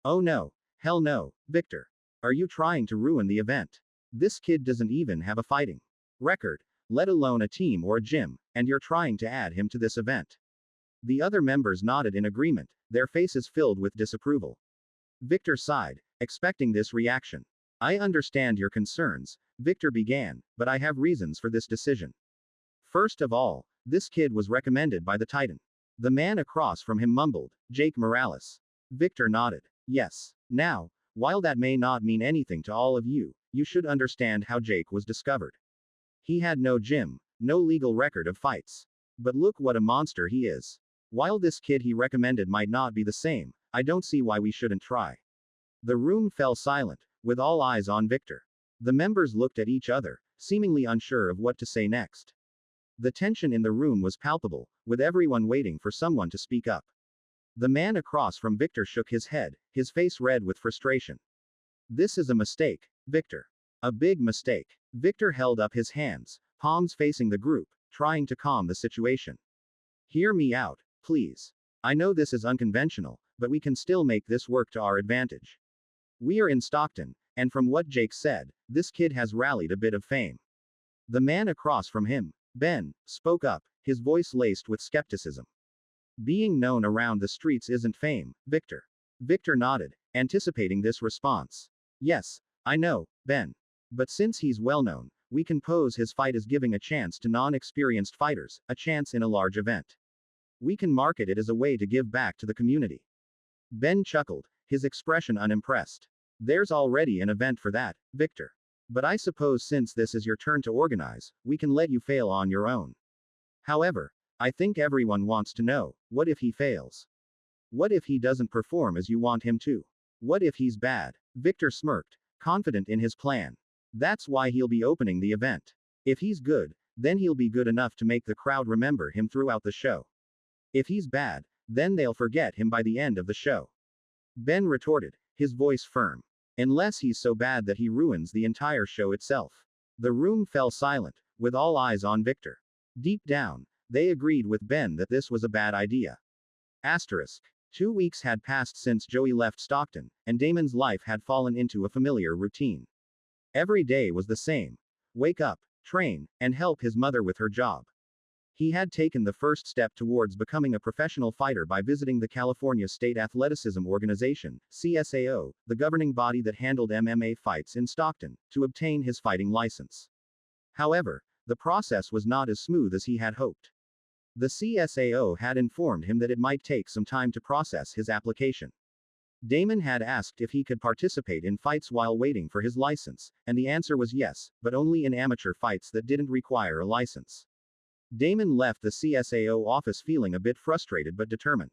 Oh no, hell no, Victor. Are you trying to ruin the event? This kid doesn't even have a fighting record, let alone a team or a gym, and you're trying to add him to this event. The other members nodded in agreement, their faces filled with disapproval. Victor sighed, expecting this reaction. I understand your concerns, Victor began, but I have reasons for this decision. First of all, this kid was recommended by the Titan. The man across from him mumbled, Jake Morales. Victor nodded. Yes. Now, while that may not mean anything to all of you, you should understand how Jake was discovered. He had no gym, no legal record of fights. But look what a monster he is. While this kid he recommended might not be the same, I don't see why we shouldn't try. The room fell silent, with all eyes on Victor. The members looked at each other, seemingly unsure of what to say next. The tension in the room was palpable, with everyone waiting for someone to speak up. The man across from Victor shook his head, his face red with frustration. This is a mistake, Victor. A big mistake. Victor held up his hands, palms facing the group, trying to calm the situation. Hear me out, please. I know this is unconventional, but we can still make this work to our advantage. We are in Stockton, and from what Jake said, this kid has rallied a bit of fame. The man across from him, Ben, spoke up, his voice laced with skepticism. Being known around the streets isn't fame, Victor. Victor nodded, anticipating this response. Yes, I know, Ben. But since he's well known, we can pose his fight as giving a chance to non-experienced fighters, a chance in a large event. We can market it as a way to give back to the community. Ben chuckled, his expression unimpressed. There's already an event for that, Victor. But I suppose since this is your turn to organize, we can let you fail on your own. However, I think everyone wants to know, what if he fails? What if he doesn't perform as you want him to? What if he's bad? Victor smirked, confident in his plan. That's why he'll be opening the event. If he's good, then he'll be good enough to make the crowd remember him throughout the show. If he's bad, then they'll forget him by the end of the show. Ben retorted, his voice firm. Unless he's so bad that he ruins the entire show itself. The room fell silent, with all eyes on Victor. Deep down, they agreed with Ben that this was a bad idea. Asterisk. 2 weeks had passed since Joey left Stockton, and Damon's life had fallen into a familiar routine. Every day was the same. Wake up, train, and help his mother with her job. He had taken the first step towards becoming a professional fighter by visiting the California State Athleticism Organization, CSAO, the governing body that handled MMA fights in Stockton, to obtain his fighting license. However, the process was not as smooth as he had hoped. The CSAO had informed him that it might take some time to process his application. Damon had asked if he could participate in fights while waiting for his license, and the answer was yes, but only in amateur fights that didn't require a license. Damon left the CSAO office feeling a bit frustrated but determined.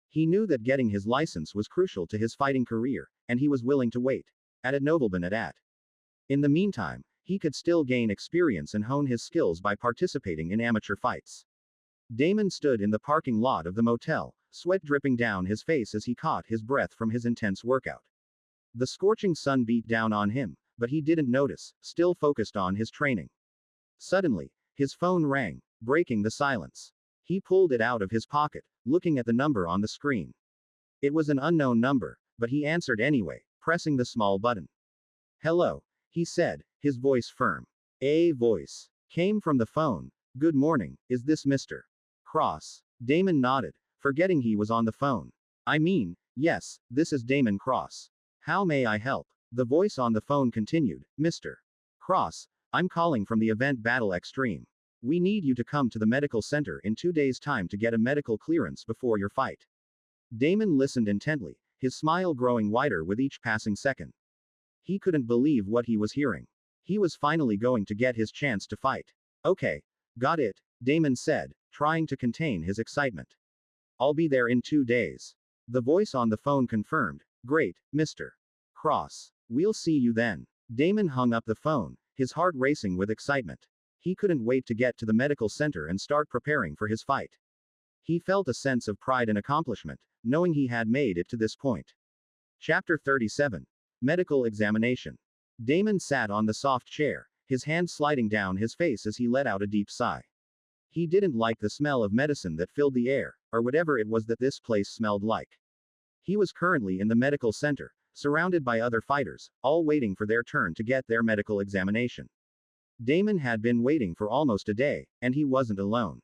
He knew that getting his license was crucial to his fighting career, and he was willing to wait. At Nobleman at. In the meantime, he could still gain experience and hone his skills by participating in amateur fights. Damon stood in the parking lot of the motel, sweat dripping down his face as he caught his breath from his intense workout. The scorching sun beat down on him, but he didn't notice, still focused on his training. Suddenly, his phone rang, breaking the silence. He pulled it out of his pocket, looking at the number on the screen. It was an unknown number, but he answered anyway, pressing the small button. Hello, he said, his voice firm. A voice came from the phone. Good morning, is this Mr. Cross? Damon nodded, forgetting he was on the phone. I mean, yes, this is Damon Cross. How may I help? The voice on the phone continued, Mr. Cross, I'm calling from the event Battle Extreme. We need you to come to the medical center in 2 days' time to get a medical clearance before your fight. Damon listened intently, his smile growing wider with each passing second. He couldn't believe what he was hearing. He was finally going to get his chance to fight. Okay, got it, Damon said, trying to contain his excitement. I'll be there in 2 days. The voice on the phone confirmed, Great, Mr. Cross. We'll see you then. Damon hung up the phone, his heart racing with excitement. He couldn't wait to get to the medical center and start preparing for his fight. He felt a sense of pride and accomplishment, knowing he had made it to this point. Chapter 37. Medical Examination. Damon sat on the soft chair, his hand sliding down his face as he let out a deep sigh. He didn't like the smell of medicine that filled the air, or whatever it was that this place smelled like. He was currently in the medical center, surrounded by other fighters, all waiting for their turn to get their medical examination. Damon had been waiting for almost a day, and he wasn't alone.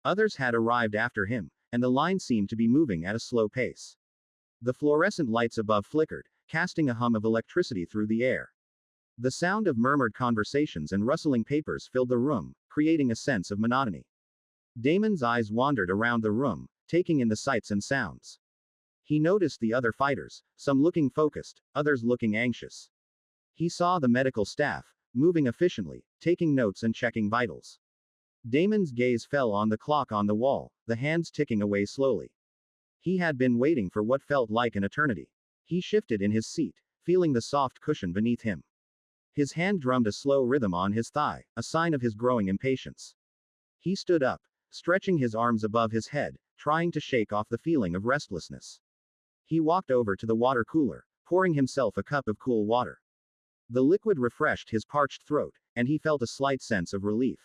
Others had arrived after him, and the line seemed to be moving at a slow pace. The fluorescent lights above flickered, casting a hum of electricity through the air. The sound of murmured conversations and rustling papers filled the room, creating a sense of monotony. Damon's eyes wandered around the room, taking in the sights and sounds. He noticed the other fighters, some looking focused, others looking anxious. He saw the medical staff, moving efficiently, taking notes and checking vitals. Damon's gaze fell on the clock on the wall, the hands ticking away slowly. He had been waiting for what felt like an eternity. He shifted in his seat, feeling the soft cushion beneath him. His hand drummed a slow rhythm on his thigh, a sign of his growing impatience. He stood up, stretching his arms above his head, trying to shake off the feeling of restlessness. He walked over to the water cooler, pouring himself a cup of cool water. The liquid refreshed his parched throat, and he felt a slight sense of relief.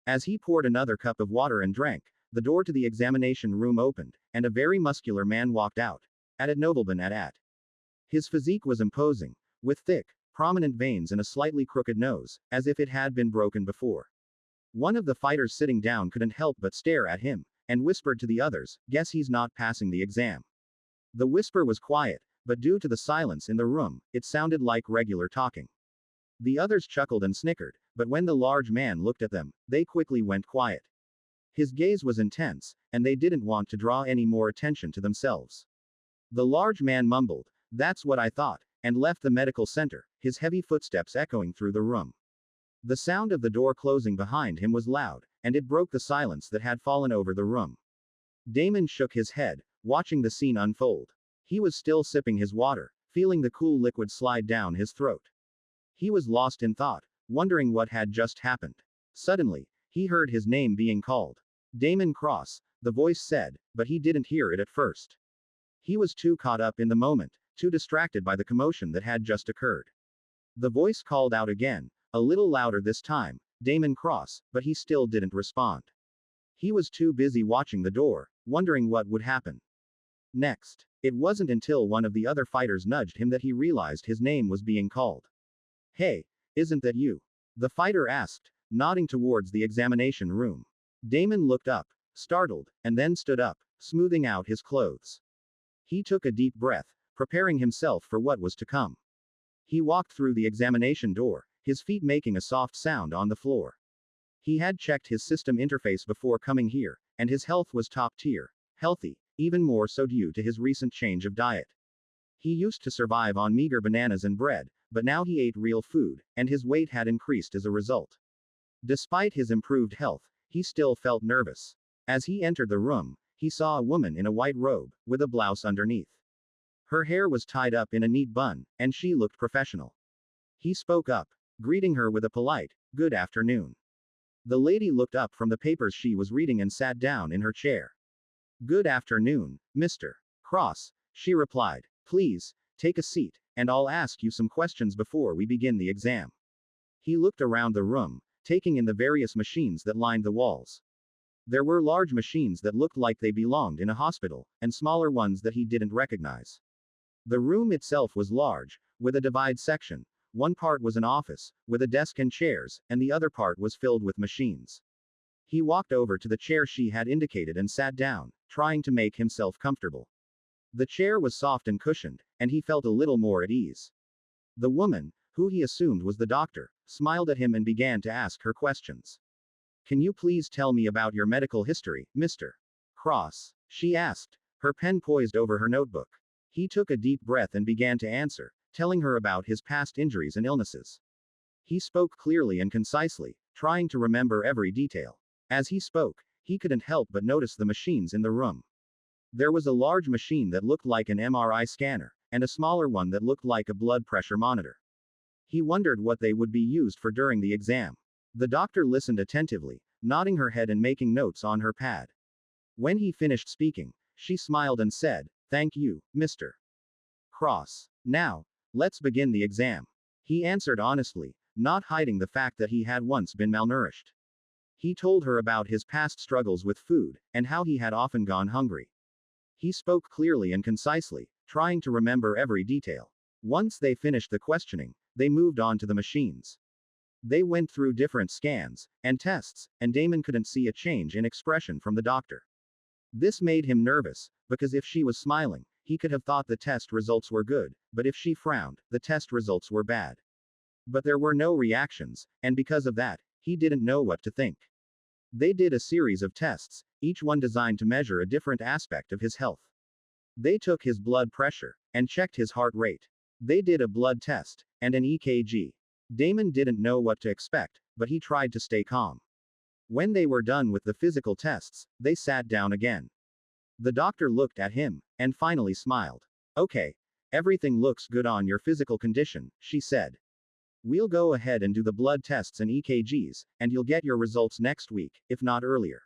As he poured another cup of water and drank, the door to the examination room opened, and a very muscular man walked out. Nobleman at. His physique was imposing, with thick, prominent veins and a slightly crooked nose, as if it had been broken before. One of the fighters sitting down couldn't help but stare at him, and whispered to the others, Guess he's not passing the exam. The whisper was quiet, but due to the silence in the room, it sounded like regular talking. The others chuckled and snickered, but when the large man looked at them, they quickly went quiet. His gaze was intense, and they didn't want to draw any more attention to themselves. The large man mumbled, That's what I thought, and left the medical center, his heavy footsteps echoing through the room. The sound of the door closing behind him was loud, and it broke the silence that had fallen over the room. Damon shook his head, watching the scene unfold. He was still sipping his water, feeling the cool liquid slide down his throat. He was lost in thought, wondering what had just happened. Suddenly, he heard his name being called. Damon Cross, the voice said, but he didn't hear it at first. He was too caught up in the moment, too distracted by the commotion that had just occurred. The voice called out again, a little louder this time, Damon Cross, but he still didn't respond. He was too busy watching the door, wondering what would happen next. It wasn't until one of the other fighters nudged him that he realized his name was being called. "Hey, isn't that you?" the fighter asked, nodding towards the examination room. Damon looked up, startled, and then stood up, smoothing out his clothes. He took a deep breath, preparing himself for what was to come. He walked through the examination door, his feet making a soft sound on the floor. He had checked his system interface before coming here, and his health was top tier, healthy, even more so due to his recent change of diet. He used to survive on meager bananas and bread, but now he ate real food, and his weight had increased as a result. Despite his improved health, he still felt nervous. As he entered the room, he saw a woman in a white robe, with a blouse underneath. Her hair was tied up in a neat bun, and she looked professional. He spoke up, greeting her with a polite, "Good afternoon." The lady looked up from the papers she was reading and sat down in her chair. "Good afternoon, Mr. Cross," she replied. "Please, take a seat, and I'll ask you some questions before we begin the exam." He looked around the room, taking in the various machines that lined the walls. There were large machines that looked like they belonged in a hospital, and smaller ones that he didn't recognize. The room itself was large, with a divide section. One part was an office, with a desk and chairs, and the other part was filled with machines. He walked over to the chair she had indicated and sat down, trying to make himself comfortable. The chair was soft and cushioned, and he felt a little more at ease. The woman, who he assumed was the doctor, smiled at him and began to ask her questions. "Can you please tell me about your medical history, Mr. Cross?" she asked, her pen poised over her notebook. He took a deep breath and began to answer, telling her about his past injuries and illnesses. He spoke clearly and concisely, trying to remember every detail. As he spoke, he couldn't help but notice the machines in the room. There was a large machine that looked like an MRI scanner, and a smaller one that looked like a blood pressure monitor. He wondered what they would be used for during the exam. The doctor listened attentively, nodding her head and making notes on her pad. When he finished speaking, she smiled and said, "Thank you, Mr. Cross. Now, let's begin the exam." He answered honestly, not hiding the fact that he had once been malnourished. He told her about his past struggles with food, and how he had often gone hungry. He spoke clearly and concisely, trying to remember every detail. Once they finished the questioning, they moved on to the machines. They went through different scans and tests, and Damon couldn't see a change in expression from the doctor. This made him nervous, because if she was smiling, he could have thought the test results were good, but if she frowned, the test results were bad. But there were no reactions, and because of that, he didn't know what to think. They did a series of tests, each one designed to measure a different aspect of his health. They took his blood pressure, and checked his heart rate. They did a blood test, and an EKG. Damon didn't know what to expect, but he tried to stay calm. When they were done with the physical tests, they sat down again. The doctor looked at him, and finally smiled. "Okay, everything looks good on your physical condition," she said. "We'll go ahead and do the blood tests and EKGs, and you'll get your results next week, if not earlier."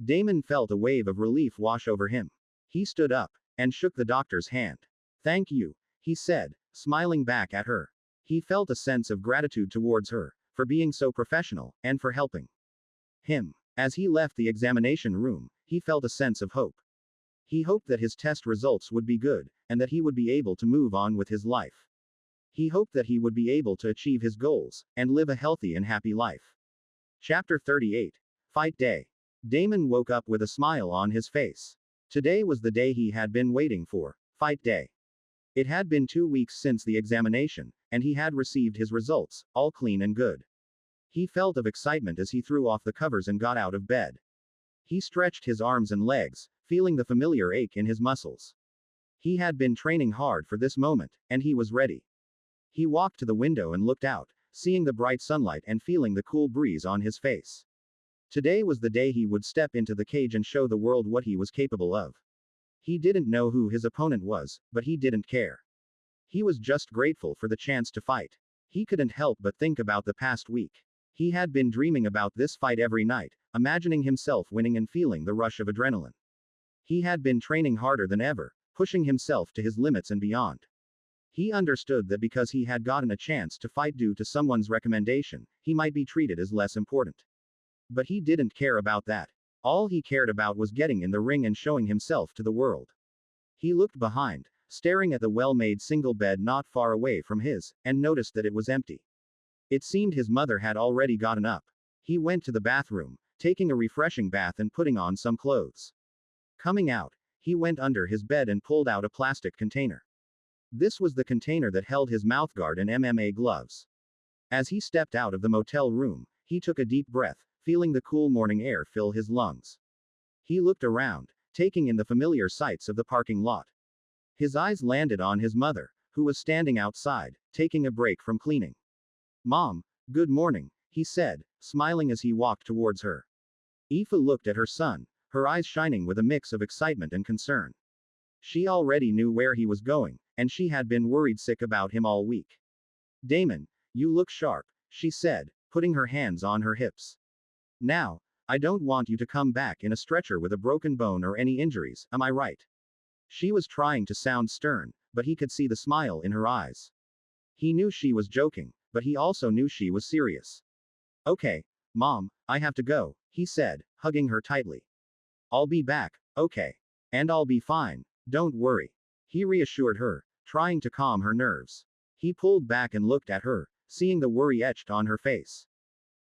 Damon felt a wave of relief wash over him. He stood up, and shook the doctor's hand. "Thank you," he said, smiling back at her. He felt a sense of gratitude towards her, for being so professional, and for helping him. As he left the examination room, he felt a sense of hope. He hoped that his test results would be good, and that he would be able to move on with his life. He hoped that he would be able to achieve his goals, and live a healthy and happy life. Chapter 38. Fight Day. Damon woke up with a smile on his face. Today was the day he had been waiting for, Fight Day. It had been 2 weeks since the examination, and he had received his results, all clean and good. He felt of excitement as he threw off the covers and got out of bed. He stretched his arms and legs, feeling the familiar ache in his muscles. He had been training hard for this moment, and he was ready. He walked to the window and looked out, seeing the bright sunlight and feeling the cool breeze on his face. Today was the day he would step into the cage and show the world what he was capable of. He didn't know who his opponent was, but he didn't care. He was just grateful for the chance to fight. He couldn't help but think about the past week. He had been dreaming about this fight every night, imagining himself winning and feeling the rush of adrenaline. He had been training harder than ever, pushing himself to his limits and beyond. He understood that because he had gotten a chance to fight due to someone's recommendation, he might be treated as less important. But he didn't care about that. All he cared about was getting in the ring and showing himself to the world. He looked behind, staring at the well-made single bed not far away from his, and noticed that it was empty. It seemed his mother had already gotten up. He went to the bathroom, taking a refreshing bath and putting on some clothes. Coming out, he went under his bed and pulled out a plastic container. This was the container that held his mouthguard and MMA gloves. As he stepped out of the motel room, he took a deep breath, feeling the cool morning air fill his lungs. He looked around, taking in the familiar sights of the parking lot. His eyes landed on his mother, who was standing outside, taking a break from cleaning. "Mom, good morning," he said, smiling as he walked towards her. Aoife looked at her son, her eyes shining with a mix of excitement and concern. She already knew where he was going, and she had been worried sick about him all week. "Damon, you look sharp," she said, putting her hands on her hips. "Now, I don't want you to come back in a stretcher with a broken bone or any injuries, am I right?" She was trying to sound stern, but he could see the smile in her eyes. He knew she was joking, but he also knew she was serious. "Okay, Mom, I have to go," he said, hugging her tightly. "I'll be back, okay? And I'll be fine, don't worry," he reassured her, trying to calm her nerves. He pulled back and looked at her, seeing the worry etched on her face.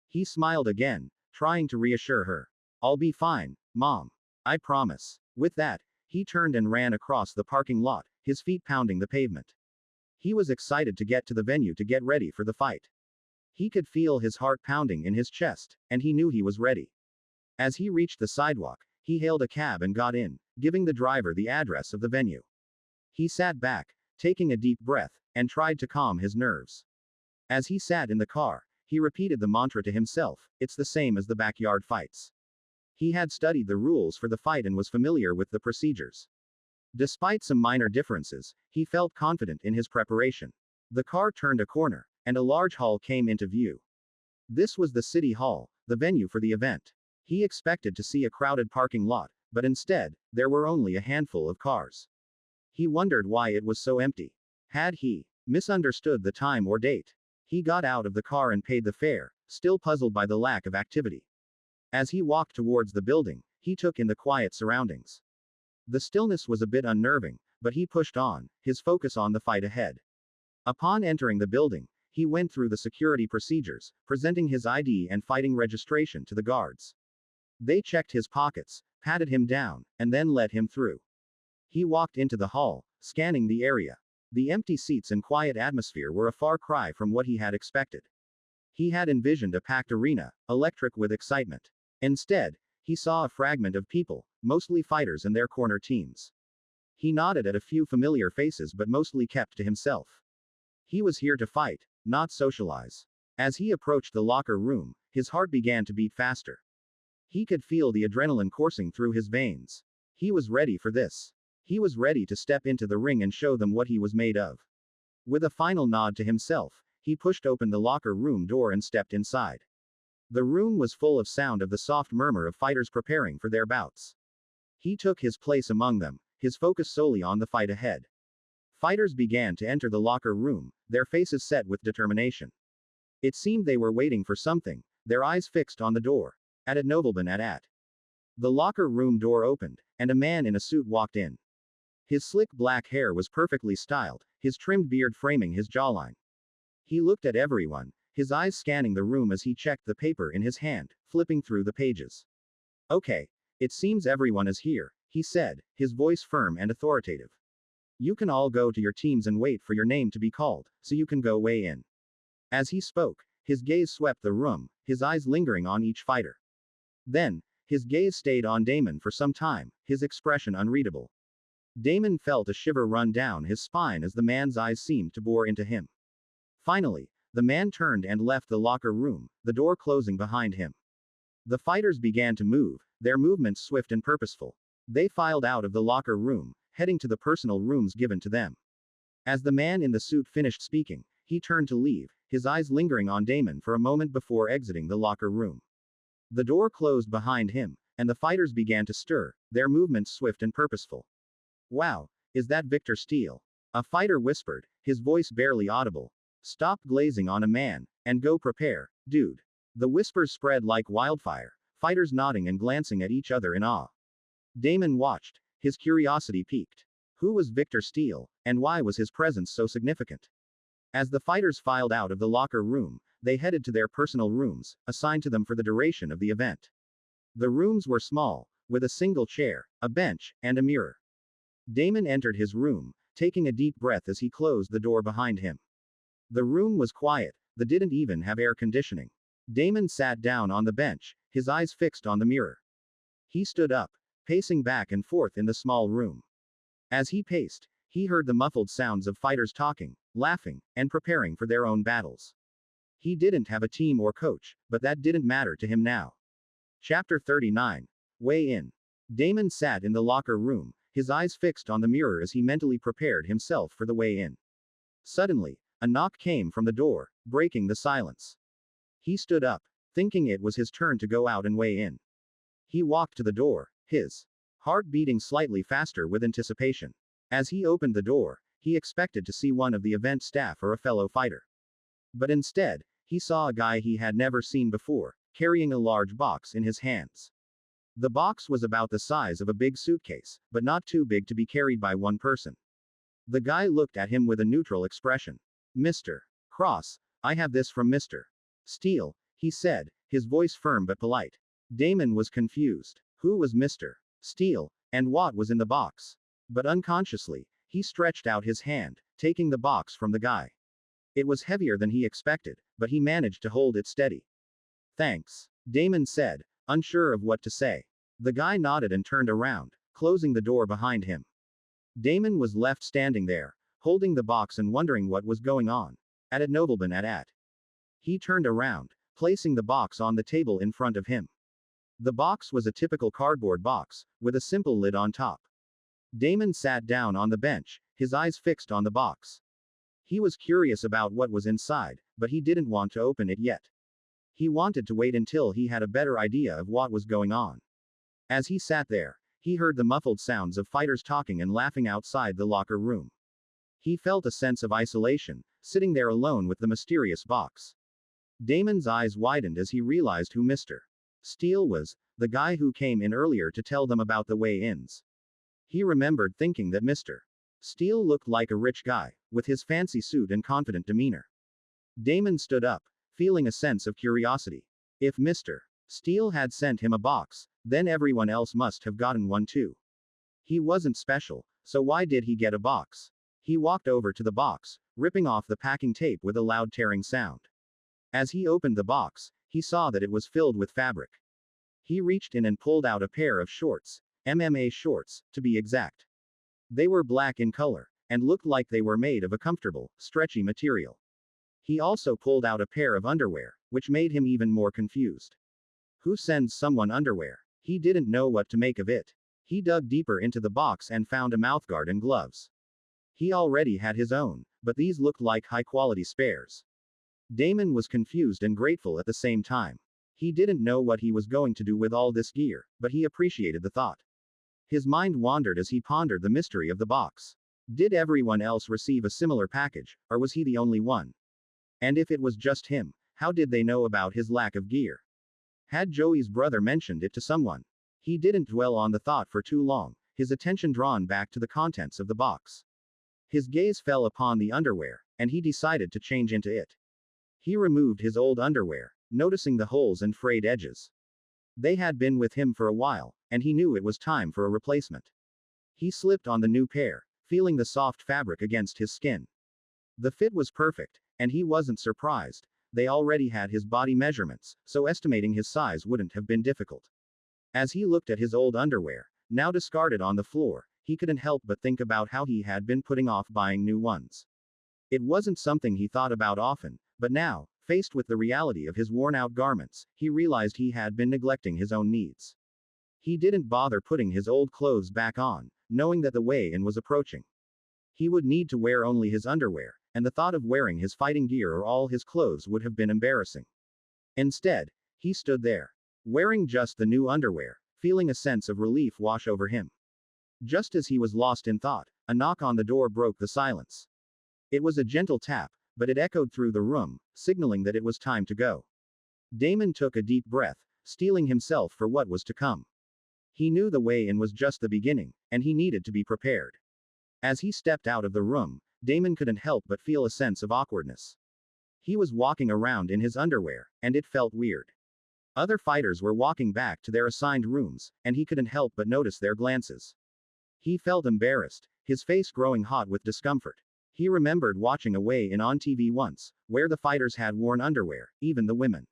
He smiled again, trying to reassure her. "I'll be fine, Mom. I promise." With that, he turned and ran across the parking lot, his feet pounding the pavement. He was excited to get to the venue to get ready for the fight. He could feel his heart pounding in his chest, and he knew he was ready. As he reached the sidewalk, he hailed a cab and got in, giving the driver the address of the venue. He sat back, taking a deep breath, and tried to calm his nerves. As he sat in the car, he repeated the mantra to himself, "It's the same as the backyard fights." He had studied the rules for the fight and was familiar with the procedures. Despite some minor differences, he felt confident in his preparation. The car turned a corner, and a large hall came into view. This was the city hall, the venue for the event. He expected to see a crowded parking lot, but instead, there were only a handful of cars. He wondered why it was so empty. Had he misunderstood the time or date? He got out of the car and paid the fare, still puzzled by the lack of activity. As he walked towards the building, he took in the quiet surroundings. The stillness was a bit unnerving, but he pushed on, his focus on the fight ahead. Upon entering the building, he went through the security procedures, presenting his ID and fighting registration to the guards. They checked his pockets, patted him down, and then let him through. He walked into the hall, scanning the area. The empty seats and quiet atmosphere were a far cry from what he had expected. He had envisioned a packed arena, electric with excitement. Instead, he saw a fragment of people, mostly fighters and their corner teams. He nodded at a few familiar faces but mostly kept to himself. He was here to fight, not socialize. As he approached the locker room, his heart began to beat faster. He could feel the adrenaline coursing through his veins. He was ready for this. He was ready to step into the ring and show them what he was made of. With a final nod to himself, he pushed open the locker room door and stepped inside. The room was full of sound of the soft murmur of fighters preparing for their bouts. He took his place among them, his focus solely on the fight ahead. Fighters began to enter the locker room, their faces set with determination. It seemed they were waiting for something, their eyes fixed on the door. At Novelban at. The locker room door opened, and a man in a suit walked in. His slick black hair was perfectly styled, his trimmed beard framing his jawline. He looked at everyone, his eyes scanning the room as he checked the paper in his hand, flipping through the pages. "Okay, it seems everyone is here," he said, his voice firm and authoritative. "You can all go to your teams and wait for your name to be called, so you can go weigh in." As he spoke, his gaze swept the room, his eyes lingering on each fighter. Then, his gaze stayed on Damon for some time, his expression unreadable. Damon felt a shiver run down his spine as the man's eyes seemed to bore into him. Finally, the man turned and left the locker room, the door closing behind him. The fighters began to move, their movements swift and purposeful. They filed out of the locker room, heading to the personal rooms given to them. As the man in the suit finished speaking, he turned to leave, his eyes lingering on Damon for a moment before exiting the locker room. The door closed behind him, and the fighters began to stir, their movements swift and purposeful. "Wow, is that Victor Steele?" a fighter whispered, his voice barely audible. "Stop glazing on a man, and go prepare, dude." The whispers spread like wildfire, fighters nodding and glancing at each other in awe. Damon watched, his curiosity piqued. Who was Victor Steele, and why was his presence so significant? As the fighters filed out of the locker room, they headed to their personal rooms, assigned to them for the duration of the event. The rooms were small, with a single chair, a bench, and a mirror. Damon entered his room, taking a deep breath as he closed the door behind him. The room was quiet, they didn't even have air conditioning. Damon sat down on the bench, his eyes fixed on the mirror. He stood up, pacing back and forth in the small room. As he paced, he heard the muffled sounds of fighters talking, laughing, and preparing for their own battles. He didn't have a team or coach, but that didn't matter to him now. Chapter 39. Weigh in. Damon sat in the locker room, his eyes fixed on the mirror as he mentally prepared himself for the weigh-in. Suddenly, a knock came from the door, breaking the silence. He stood up, thinking it was his turn to go out and weigh in. He walked to the door, his heart beating slightly faster with anticipation. As he opened the door, he expected to see one of the event staff or a fellow fighter. But instead, he saw a guy he had never seen before, carrying a large box in his hands. The box was about the size of a big suitcase, but not too big to be carried by one person. The guy looked at him with a neutral expression. "Mr. Cross, I have this from Mr. Steele," he said, his voice firm but polite. Damon was confused. Who was Mr. Steele, and what was in the box? But unconsciously, he stretched out his hand, taking the box from the guy. It was heavier than he expected, but he managed to hold it steady. "Thanks," Damon said, unsure of what to say. The guy nodded and turned around, closing the door behind him. Damon was left standing there, holding the box and wondering what was going on. At Nobleman at. He turned around, placing the box on the table in front of him. The box was a typical cardboard box, with a simple lid on top. Damon sat down on the bench, his eyes fixed on the box. He was curious about what was inside, but he didn't want to open it yet. He wanted to wait until he had a better idea of what was going on. As he sat there, he heard the muffled sounds of fighters talking and laughing outside the locker room. He felt a sense of isolation, sitting there alone with the mysterious box. Damon's eyes widened as he realized who Mr. Steele was, the guy who came in earlier to tell them about the weigh-ins. He remembered thinking that Mr. Steele looked like a rich guy, with his fancy suit and confident demeanor. Damon stood up, feeling a sense of curiosity. If Mr. Steele had sent him a box, then everyone else must have gotten one too. He wasn't special, so why did he get a box? He walked over to the box, ripping off the packing tape with a loud tearing sound. As he opened the box, he saw that it was filled with fabric. He reached in and pulled out a pair of shorts, MMA shorts, to be exact. They were black in color, and looked like they were made of a comfortable, stretchy material. He also pulled out a pair of underwear, which made him even more confused. Who sends someone underwear? He didn't know what to make of it. He dug deeper into the box and found a mouthguard and gloves. He already had his own, but these looked like high-quality spares. Damon was confused and grateful at the same time. He didn't know what he was going to do with all this gear, but he appreciated the thought. His mind wandered as he pondered the mystery of the box. Did everyone else receive a similar package, or was he the only one? And if it was just him, how did they know about his lack of gear? Had Joey's brother mentioned it to someone? He didn't dwell on the thought for too long, his attention drawn back to the contents of the box. His gaze fell upon the underwear, and he decided to change into it. He removed his old underwear, noticing the holes and frayed edges. They had been with him for a while, and he knew it was time for a replacement. He slipped on the new pair, feeling the soft fabric against his skin. The fit was perfect, and he wasn't surprised. They already had his body measurements, so estimating his size wouldn't have been difficult. As he looked at his old underwear, now discarded on the floor, he couldn't help but think about how he had been putting off buying new ones. It wasn't something he thought about often, but now, faced with the reality of his worn-out garments, he realized he had been neglecting his own needs. He didn't bother putting his old clothes back on, knowing that the weigh-in was approaching. He would need to wear only his underwear, and the thought of wearing his fighting gear or all his clothes would have been embarrassing. Instead, he stood there, wearing just the new underwear, feeling a sense of relief wash over him. Just as he was lost in thought, a knock on the door broke the silence. It was a gentle tap, but it echoed through the room, signaling that it was time to go. Damon took a deep breath, steeling himself for what was to come. He knew the weigh-in was just the beginning, and he needed to be prepared. As he stepped out of the room, Damon couldn't help but feel a sense of awkwardness. He was walking around in his underwear, and it felt weird. Other fighters were walking back to their assigned rooms, and he couldn't help but notice their glances. He felt embarrassed, his face growing hot with discomfort. He remembered watching a weigh-in on TV once, where the fighters had worn underwear, even the women.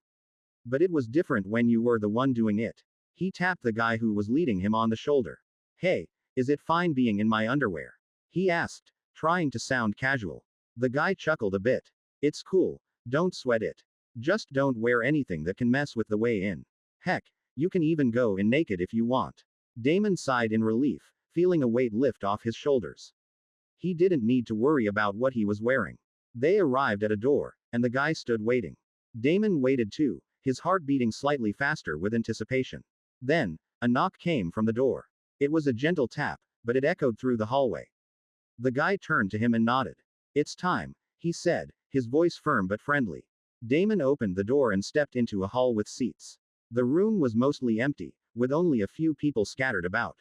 But it was different when you were the one doing it. He tapped the guy who was leading him on the shoulder. "Hey, is it fine being in my underwear?" he asked, trying to sound casual. The guy chuckled a bit. "It's cool, don't sweat it. Just don't wear anything that can mess with the weigh-in. Heck, you can even go in naked if you want." Damon sighed in relief, feeling a weight lift off his shoulders. He didn't need to worry about what he was wearing. They arrived at a door, and the guy stood waiting. Damon waited too, his heart beating slightly faster with anticipation. Then, a knock came from the door. It was a gentle tap, but it echoed through the hallway. The guy turned to him and nodded. "It's time," he said, his voice firm but friendly. Damon opened the door and stepped into a hall with seats. The room was mostly empty, with only a few people scattered about.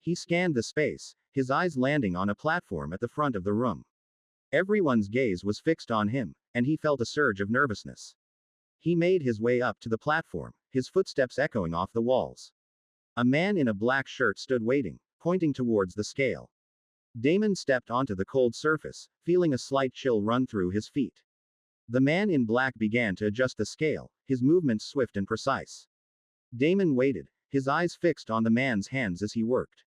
He scanned the space, his eyes landing on a platform at the front of the room. Everyone's gaze was fixed on him, and he felt a surge of nervousness. He made his way up to the platform, his footsteps echoing off the walls. A man in a black shirt stood waiting, pointing towards the scale. Damon stepped onto the cold surface, feeling a slight chill run through his feet. The man in black began to adjust the scale, his movements swift and precise. Damon waited, his eyes fixed on the man's hands as he worked.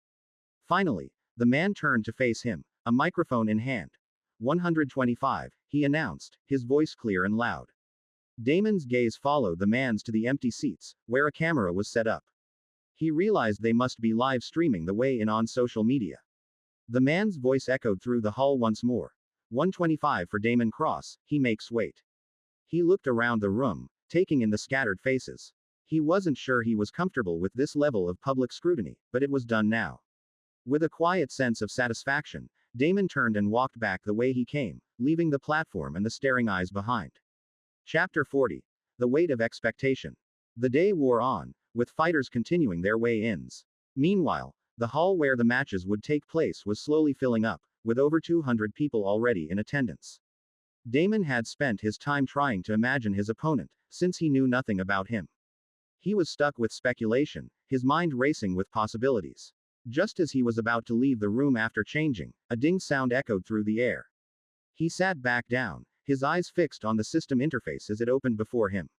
Finally, the man turned to face him, a microphone in hand. 125, he announced, his voice clear and loud. Damon's gaze followed the man's to the empty seats, where a camera was set up. He realized they must be live streaming the weigh-in on social media. The man's voice echoed through the hall once more. 125 for Damon Cross, he makes weight. He looked around the room, taking in the scattered faces. He wasn't sure he was comfortable with this level of public scrutiny, but it was done now. With a quiet sense of satisfaction, Damon turned and walked back the way he came, leaving the platform and the staring eyes behind. Chapter 40. The Weight of Expectation. The day wore on, with fighters continuing their weigh-ins. Meanwhile, the hall where the matches would take place was slowly filling up, with over 200 people already in attendance. Damon had spent his time trying to imagine his opponent, since he knew nothing about him. He was stuck with speculation, his mind racing with possibilities. Just as he was about to leave the room after changing, a ding sound echoed through the air. He sat back down, his eyes fixed on the system interface as it opened before him.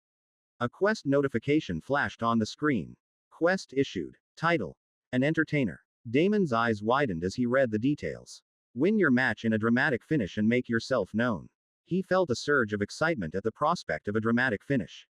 A quest notification flashed on the screen. Quest issued. Title: An Entertainer. Damon's eyes widened as he read the details. Win your match in a dramatic finish and make yourself known. He felt a surge of excitement at the prospect of a dramatic finish.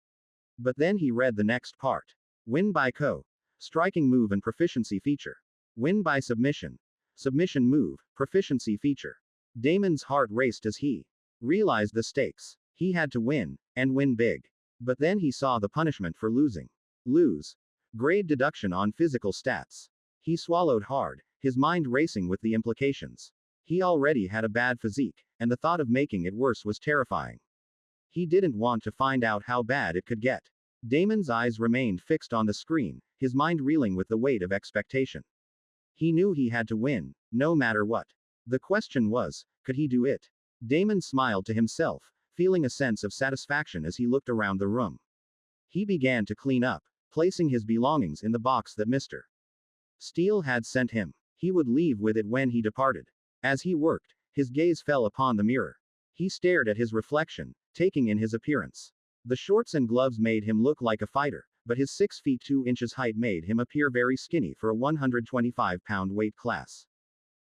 But then he read the next part. Win by KO. Striking move and proficiency feature. Win by submission. Submission move, proficiency feature. Damon's heart raced as he realized the stakes. He had to win, and win big. But then he saw the punishment for losing. Lose. Grade deduction on physical stats. He swallowed hard, his mind racing with the implications. He already had a bad physique, and the thought of making it worse was terrifying. He didn't want to find out how bad it could get. Damon's eyes remained fixed on the screen, his mind reeling with the weight of expectation. He knew he had to win, no matter what. The question was, could he do it? Damon smiled to himself, feeling a sense of satisfaction as he looked around the room. He began to clean up, placing his belongings in the box that Mr. Steele had sent him. He would leave with it when he departed. As he worked, his gaze fell upon the mirror. He stared at his reflection, taking in his appearance. The shorts and gloves made him look like a fighter, but his 6 feet 2 inches height made him appear very skinny for a 125-pound weight class.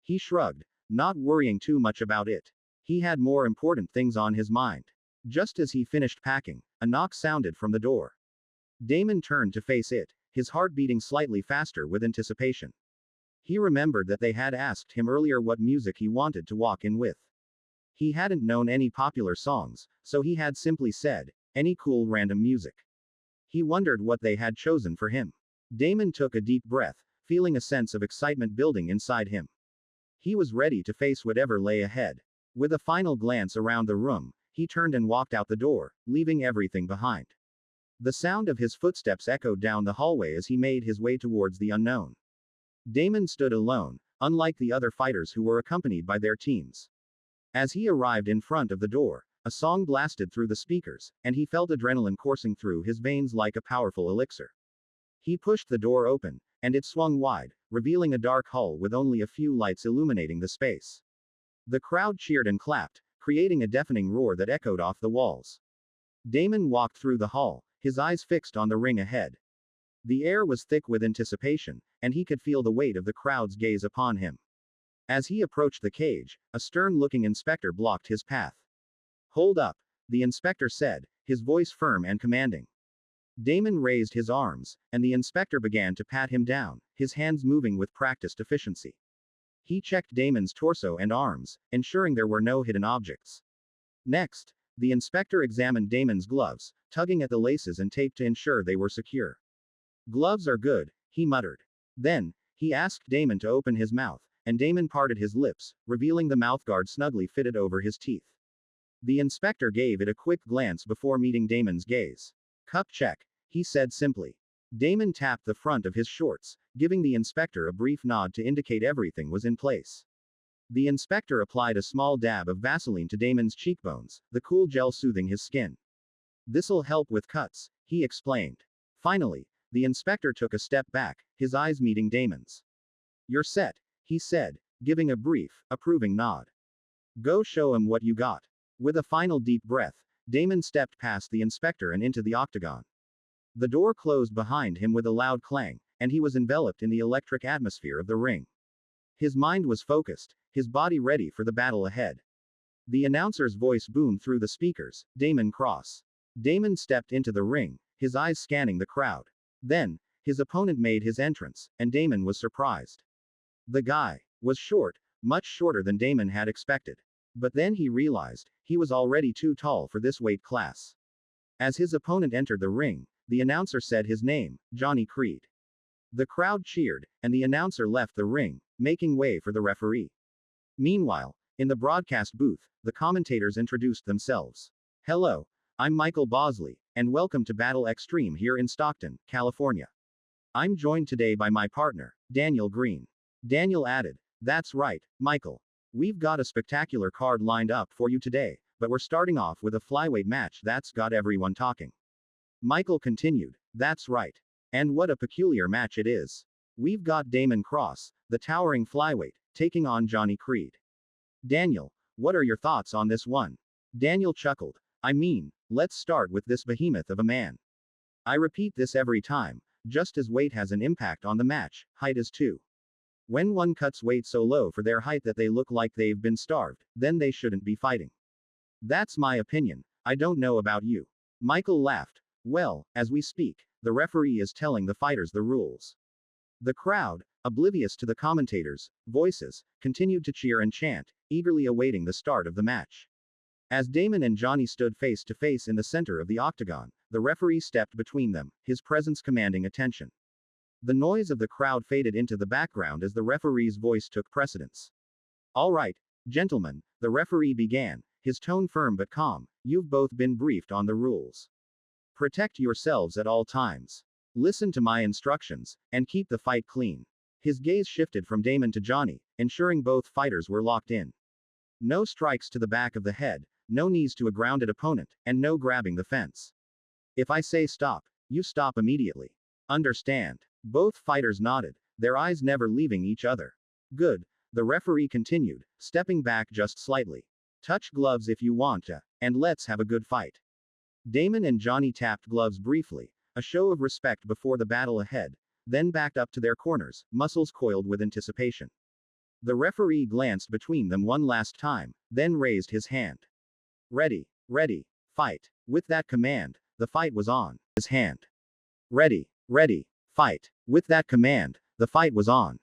He shrugged, not worrying too much about it. He had more important things on his mind. Just as he finished packing, a knock sounded from the door. Damon turned to face it, his heart beating slightly faster with anticipation. He remembered that they had asked him earlier what music he wanted to walk in with. He hadn't known any popular songs, so he had simply said, any cool random music. He wondered what they had chosen for him. Damon took a deep breath, feeling a sense of excitement building inside him. He was ready to face whatever lay ahead. With a final glance around the room, he turned and walked out the door, leaving everything behind. The sound of his footsteps echoed down the hallway as he made his way towards the unknown. Damon stood alone, unlike the other fighters who were accompanied by their teams. As he arrived in front of the door, a song blasted through the speakers, and he felt adrenaline coursing through his veins like a powerful elixir. He pushed the door open, and it swung wide, revealing a dark hall with only a few lights illuminating the space. The crowd cheered and clapped, creating a deafening roar that echoed off the walls. Damon walked through the hall, his eyes fixed on the ring ahead. The air was thick with anticipation, and he could feel the weight of the crowd's gaze upon him. As he approached the cage, a stern-looking inspector blocked his path. Hold up, the inspector said, his voice firm and commanding. Damon raised his arms, and the inspector began to pat him down, his hands moving with practiced efficiency. He checked Damon's torso and arms, ensuring there were no hidden objects. Next, the inspector examined Damon's gloves, tugging at the laces and tape to ensure they were secure. Gloves are good, he muttered. Then, he asked Damon to open his mouth, and Damon parted his lips, revealing the mouthguard snugly fitted over his teeth. The inspector gave it a quick glance before meeting Damon's gaze. Cup check, he said simply. Damon tapped the front of his shorts, giving the inspector a brief nod to indicate everything was in place. The inspector applied a small dab of Vaseline to Damon's cheekbones, the cool gel soothing his skin. This'll help with cuts, he explained. Finally, the inspector took a step back, his eyes meeting Damon's. You're set, he said, giving a brief, approving nod. Go show him what you got. With a final deep breath, Damon stepped past the inspector and into the octagon. The door closed behind him with a loud clang, and he was enveloped in the electric atmosphere of the ring. His mind was focused, his body ready for the battle ahead. The announcer's voice boomed through the speakers, Damon Cross. Damon stepped into the ring, his eyes scanning the crowd. Then, his opponent made his entrance, and Damon was surprised. The guy was short, much shorter than Damon had expected. But then he realized, he was already too tall for this weight class. As his opponent entered the ring, the announcer said his name, Johnny Creed. The crowd cheered, and the announcer left the ring, making way for the referee. Meanwhile, in the broadcast booth, the commentators introduced themselves. Hello, I'm Michael Bosley, and welcome to Battle Extreme here in Stockton, California. I'm joined today by my partner, Daniel Green. Daniel added, that's right, Michael. We've got a spectacular card lined up for you today, but we're starting off with a flyweight match that's got everyone talking. Michael continued, that's right. And what a peculiar match it is. We've got Damon Cross, the towering flyweight, taking on Johnny Creed. Daniel, what are your thoughts on this one? Daniel chuckled. I mean, let's start with this behemoth of a man. I repeat this every time, just as weight has an impact on the match, height is too. When one cuts weight so low for their height that they look like they've been starved, then they shouldn't be fighting. That's my opinion, I don't know about you. Michael laughed. Well, as we speak, the referee is telling the fighters the rules. The crowd, oblivious to the commentators' voices, continued to cheer and chant, eagerly awaiting the start of the match. As Damon and Johnny stood face to face in the center of the octagon, the referee stepped between them, his presence commanding attention. The noise of the crowd faded into the background as the referee's voice took precedence. All right, gentlemen, the referee began, his tone firm but calm, you've both been briefed on the rules. Protect yourselves at all times. Listen to my instructions, and keep the fight clean. His gaze shifted from Damon to Johnny, ensuring both fighters were locked in. No strikes to the back of the head, no knees to a grounded opponent, and no grabbing the fence. If I say stop, you stop immediately. Understand? Both fighters nodded, their eyes never leaving each other. Good, the referee continued, stepping back just slightly. Touch gloves if you want to, and let's have a good fight. Damon and Johnny tapped gloves briefly, a show of respect before the battle ahead, then backed up to their corners, muscles coiled with anticipation. The referee glanced between them one last time, then raised his hand. Ready, ready, fight. With that command, the fight was on. His hand. Ready, ready, fight. With that command, the fight was on.